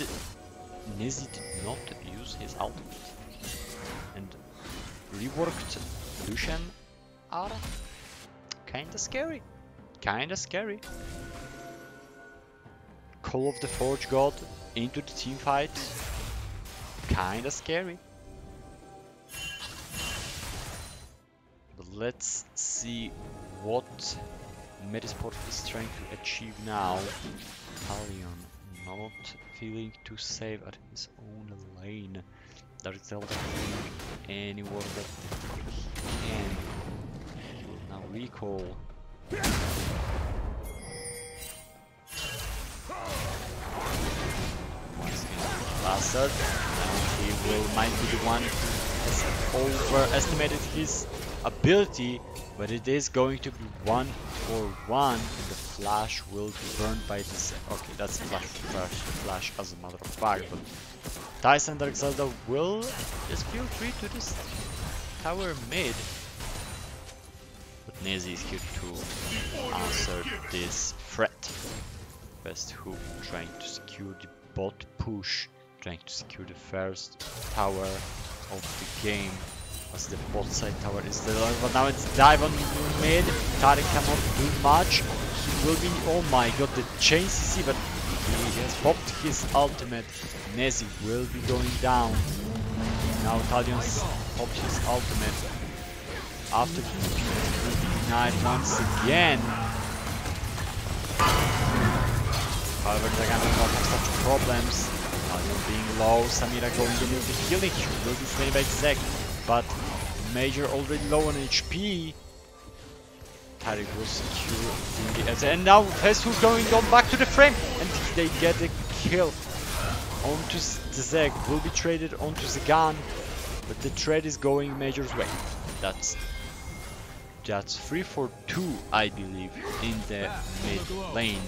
Nizi did not use his ultimate and reworked Lucian Ara. Kinda scary. Kinda scary. Call of the Forge God into the team fight. Kinda scary. But let's see what Metizport is trying to achieve now. Talion not feeling too safe at his own lane. Dark Zelda doing any work that he can. Will now recall. Once again, bastard. And he might be the one who has overestimated his ability, but it is going to be 1-for-1 and the flash will be burned by this. Okay, that's flash as a matter of fact, but Tyson Dark Zelda will just feel free to this tower mid. But Nezi is here to answer this threat. Best who trying to secure the bot push, trying to secure the first tower of the game. As the bot side tower is there, but now it's dive on mid. Taric cannot do much. He will be, oh my god, the chain CC, but he has popped his ultimate. Nezi will be going down. Now Talion's popped his ultimate. After he will be denied once again. However, they're gonna not have such problems. Talion being low, Samira going into the healing. She will be slain by Zek. But Major already low on HP. Taric will secure in the edge. And now Festu going on back to the frame. And they get a kill onto the Zeg. Will be traded onto the gun. But the trade is going Major's way. That's 3-for-2, I believe, in the mid lane.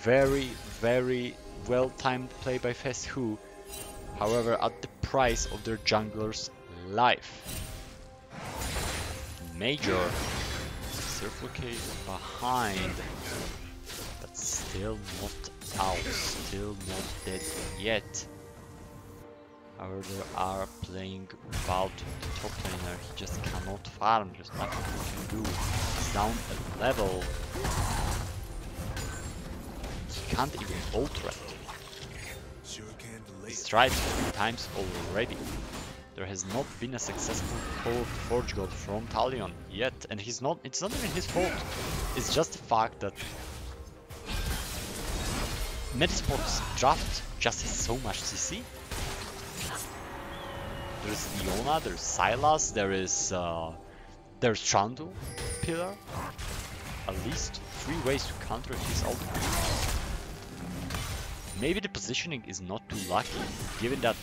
Very, very well timed play by Festu. However, at the price of their jungler's life. Major Surflocate behind, but still not out, still not dead yet. However, they are playing about the top laner. He just cannot farm, there's nothing he can do. He's down a level. He can't even ult right. He's tried 3 times already. There has not been a successful Call of the Forge God from Talion yet, and it's not even his fault. It's just the fact that Metizport's draft just has so much CC. There's Iona, there's Sylas, there's Chandu Pillar. At least 3 ways to counter his ultimate. Maybe the positioning is not too lucky, given that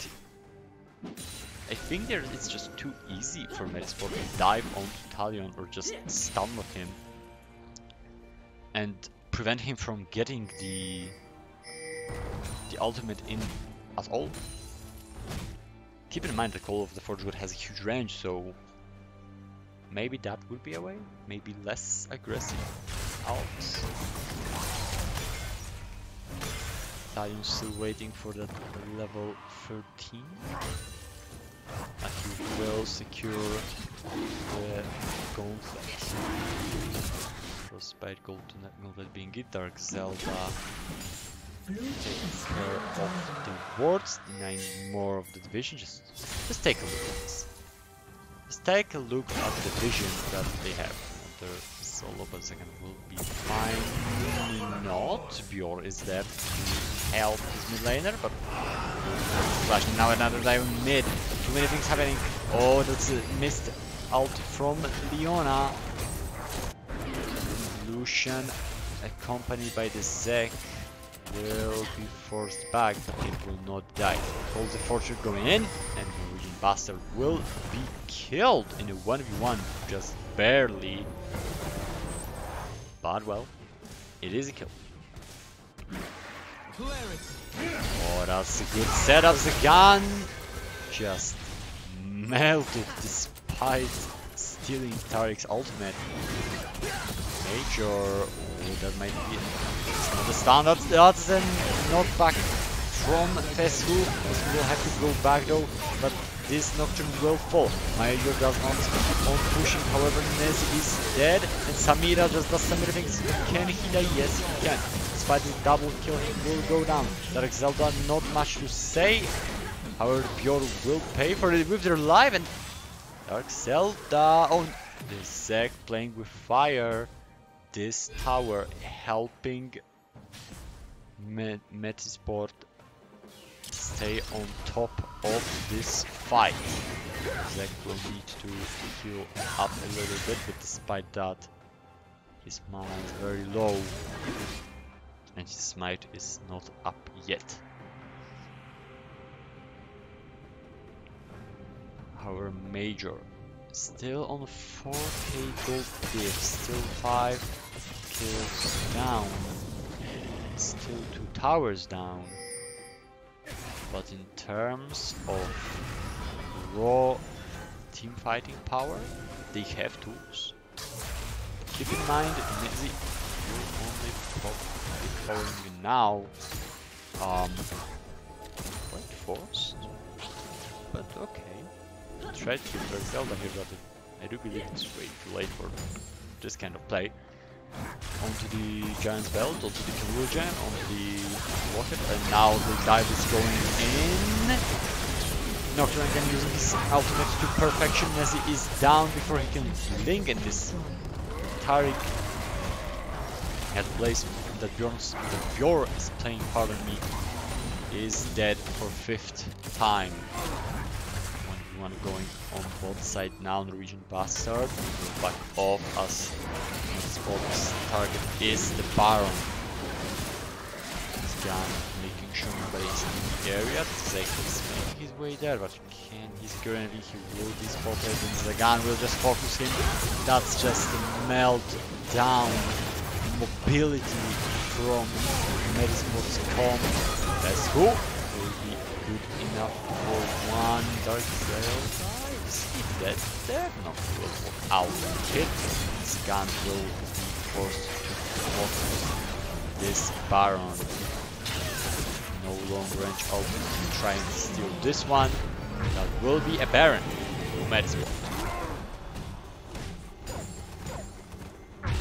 I think it's just too easy for Metizport to dive onto Talion or just stun with him and prevent him from getting the ultimate in at all. Keep in mind that Call of the Forge God has a huge range, so maybe that would be a way. Maybe less aggressive ults. Talion's still waiting for that level 13. He will secure the gauntlet. Frostbite, gauntlet being it, Dark Zelda takes care of the wards, denying more of the division. Just take a look at this. Just take a look at the vision that they have. There's solo, but second will be fine. Not. Bjorn is there to help his mid laner, but flash now another dive mid. Too many things happening. Oh, that's a missed ult from Leona. Lucian, accompanied by the Zek, will be forced back, but it will not die. Hold the fortune going in, and Norwegian Bastard will be killed in a 1v1, just barely. But well, it is a kill. Oh, that's a good setup. The gun just melted despite stealing Tariq's ultimate. Major, oh, that might be the standard. That's a knockback from Fescu. Fescu will have to go back though, but this Nocturne will fall. Major does not keep on pushing, however Nezi is dead, and Samira just does some things. Can he die? Yes, he can. Despite the double kill, he will go down. Dark Zelda, not much to say. However, Bjorn will pay for it with their life, and Dark Zelda, oh, the Zek playing with fire. This tower helping Metizport stay on top of this fight. Zek will need to heal up a little bit, but despite that, his mana is very low and his smite is not up yet. However, Major still on 4k gold diff, still 5 kills down, still 2 towers down, but in terms of raw team fighting power, they have tools. Keep in mind, Nezi will only be covering you now, quite forced, but okay. Tried to kill Zelda here, but I do believe it's way too late for this kind of play. Onto the Giant's Belt, onto the Telialigaen, onto the Rocket, and now the dive is going in. Nocturne again using his ultimate to perfection as he is down before he can blink, and this Tariq at place that Bjorn is playing, pardon me, is dead for 5th time. One going on both sides now. Norwegian Bastard will back off as Metizport's target is the Baron. Scan making sure nobody is in the area. Zek is making his way there, but can he secure anything? He will be spotted, and Zagan will just focus him. That's just a meltdown mobility from Metizport's comp. That's cool. Good enough for one. Dark Zelda. Is he dead there? No, he will walk out and hit. Scan will be forced to focus this Baron. No long range ultimate. Trying to steal this one. That will be a Baron. Metizport.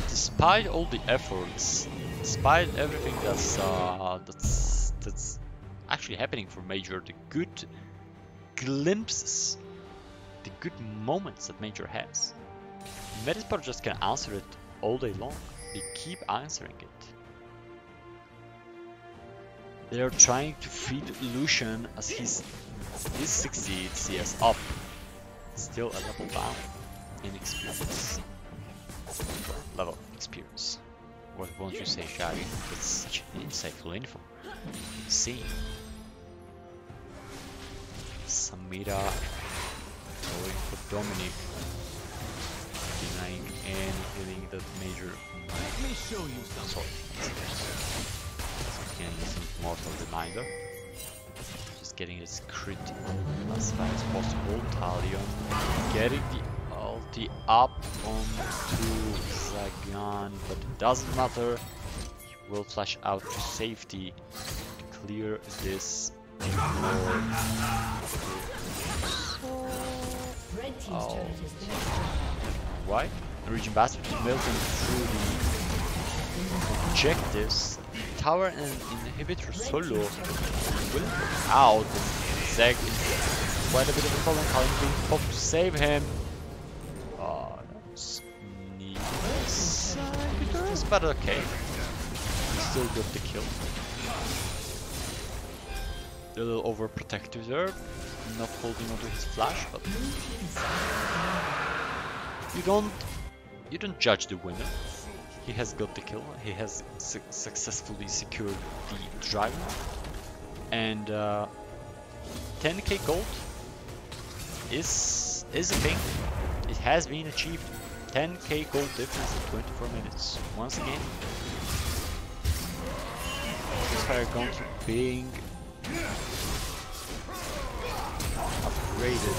Despite all the efforts, despite everything that's actually happening for Major, the good glimpses, the good moments that Major has, Metizport just can answer it all day long. They keep answering it. They are trying to feed Lucian as he's 60 CS up, still a level down in experience. Level experience. What won't you say, Shaggy? That's such insightful info. Insane. Samira going for Dominic, denying any healing that Major. Let me show you something. So again, isn't mortal denier. Just getting his crit as high as possible. Talion getting the ulti up onto Zagan, but it doesn't matter. He will flash out to safety to clear this. Oh. Why? Norwegian Bastard is melting through the objectives. Tower and inhibitor solo will go out. Zek is quite a bit of a problem. Calling being popped to save him. Oh, that's neat. close, but okay. Still got the kill. A little overprotective there, not holding onto his flash, but you don't judge the winner. He has got the kill. He has successfully secured the dragon, and 10k gold is a thing. It has been achieved. 10k gold difference in 24 minutes. Once again, this fire gauntlet being upgraded.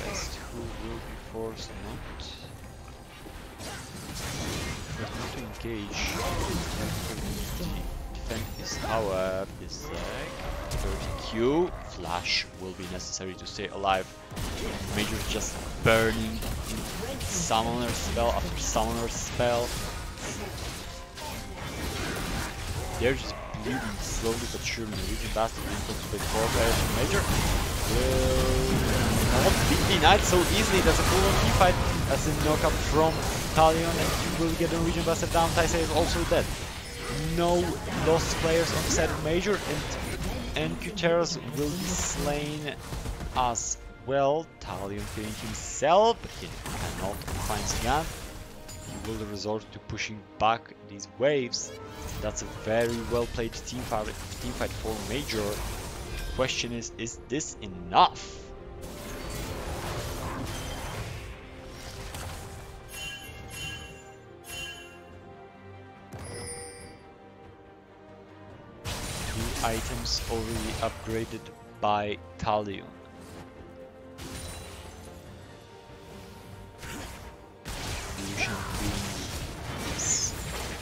Best who will be forced not to engage. Defend his tower. This 30q flash will be necessary to stay alive. Major just burning in summoner spell after summoner spell. They're just bleeding slowly but surely. Norwegian Bastard being put to the core players from Major will not be denied so easily. There's a full-on team fight. That's a knockup from Talion, and you will get the Norwegian Bastard down. Taisa is also dead. No lost players on the side of Major, and Kuteros will be slain as well. Talion killing himself, but he cannot find Sigan. He will resort to pushing back these waves. That's a very well played team fight for Major. Question is this enough? Two items already upgraded by Talion. Illusion being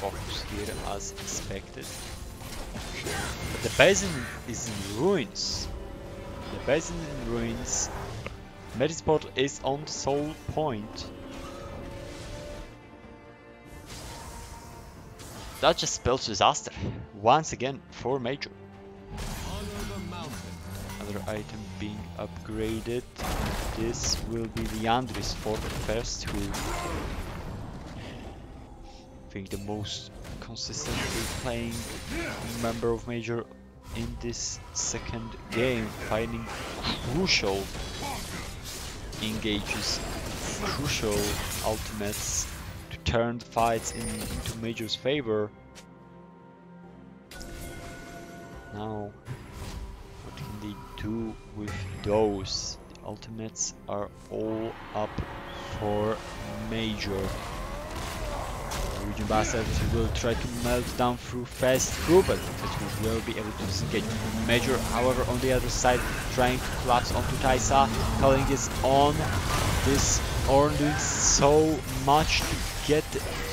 focused here as expected. But the basin is in ruins. The basin is in ruins. Metizport is on the soul point. That just spells disaster. Once again for Major. Another item being upgraded. This will be Leandris for the first who I think the most consistently playing member of Major in this second game, finding crucial engages, crucial ultimates to turn the fights into Major's favor. Now, what can they do with those? The ultimates are all up for Major. Norwegian Bastard will try to melt down through fast through, but we will be able to disengage. Major, however, on the other side, trying to collapse onto Taisa, calling is on this Ornn, doing so much to get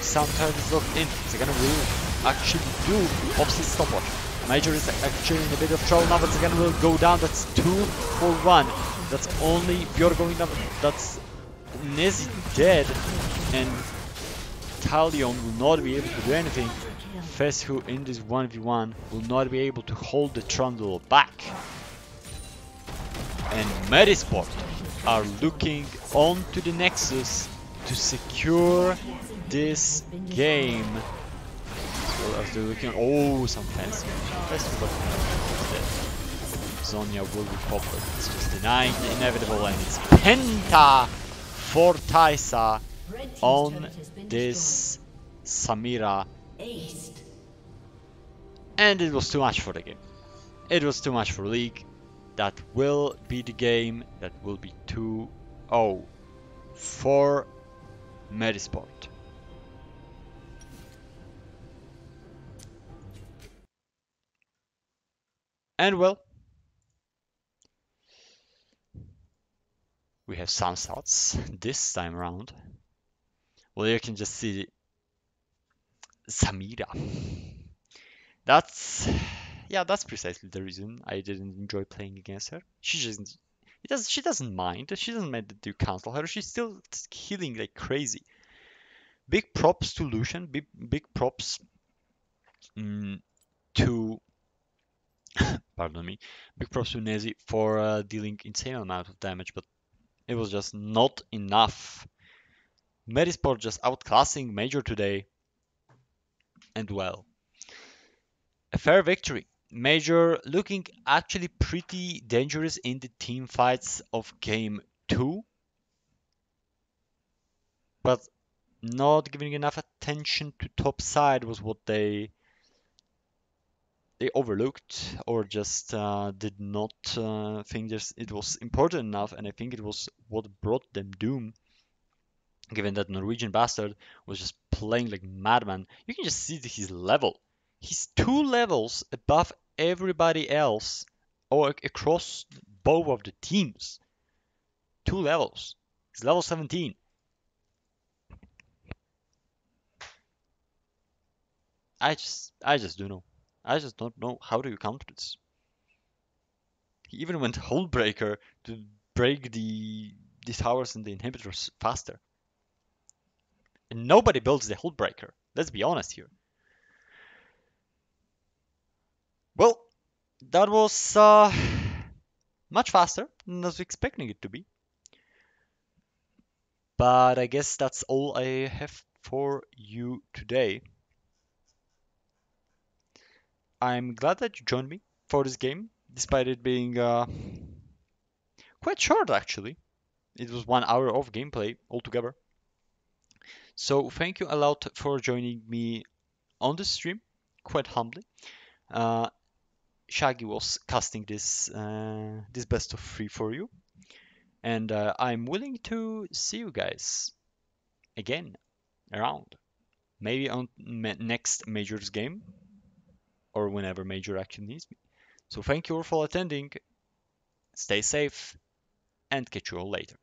some targets locked in. Zagana will actually do opposite stopwatch. Major is actually in a bit of trouble now, but Zagana will go down. That's 2 for 1. That's only Björn going down. That's Nezi dead, and Talion will not be able to do anything. Feshu in this 1v1 will not be able to hold the Trundle back. And Metizport are looking onto the Nexus to secure this game. As well as they're looking, oh, some fancy Feshu, but Zonia will be popped, but it's just denying the inevitable, and it's Penta for Taisa on this Samira, and it was too much for the game. It was too much for League. That will be the game. That will be 2-0 for Metizport. And well, we have some thoughts this time around. Well, you can just see Samira. That's precisely the reason I didn't enjoy playing against her. She doesn't mind. She doesn't mind that you cancel her. She's still healing like crazy. Big props to Lucian. Big props to pardon me. Big props to Nezi for dealing insane amount of damage, but it was just not enough. Metizport just outclassing Major today. And well, a fair victory. Major looking actually pretty dangerous in the team fights of game 2, but not giving enough attention to top side was what they overlooked or just did not think it was important enough, and I think it was what brought them doom. Given that Norwegian bastard was just playing like madman, you can just see his level. He's 2 levels above everybody else, or across both of the teams. 2 levels. He's level 17. I just don't know. I just don't know how do you counter this. He even went Hullbreaker to break the towers and the inhibitors faster. And nobody builds the Hullbreaker. Let's be honest here. Well, that was much faster than I was expecting it to be. But I guess that's all I have for you today. I'm glad that you joined me for this game, despite it being quite short actually. It was 1 hour of gameplay altogether. So thank you a lot for joining me on the stream, quite humbly. Uh, Shaggy was casting this best of 3 for you, and I'm willing to see you guys again around, maybe on next Major's game or whenever Major actually needs me. So thank you all for attending. Stay safe and catch you all later.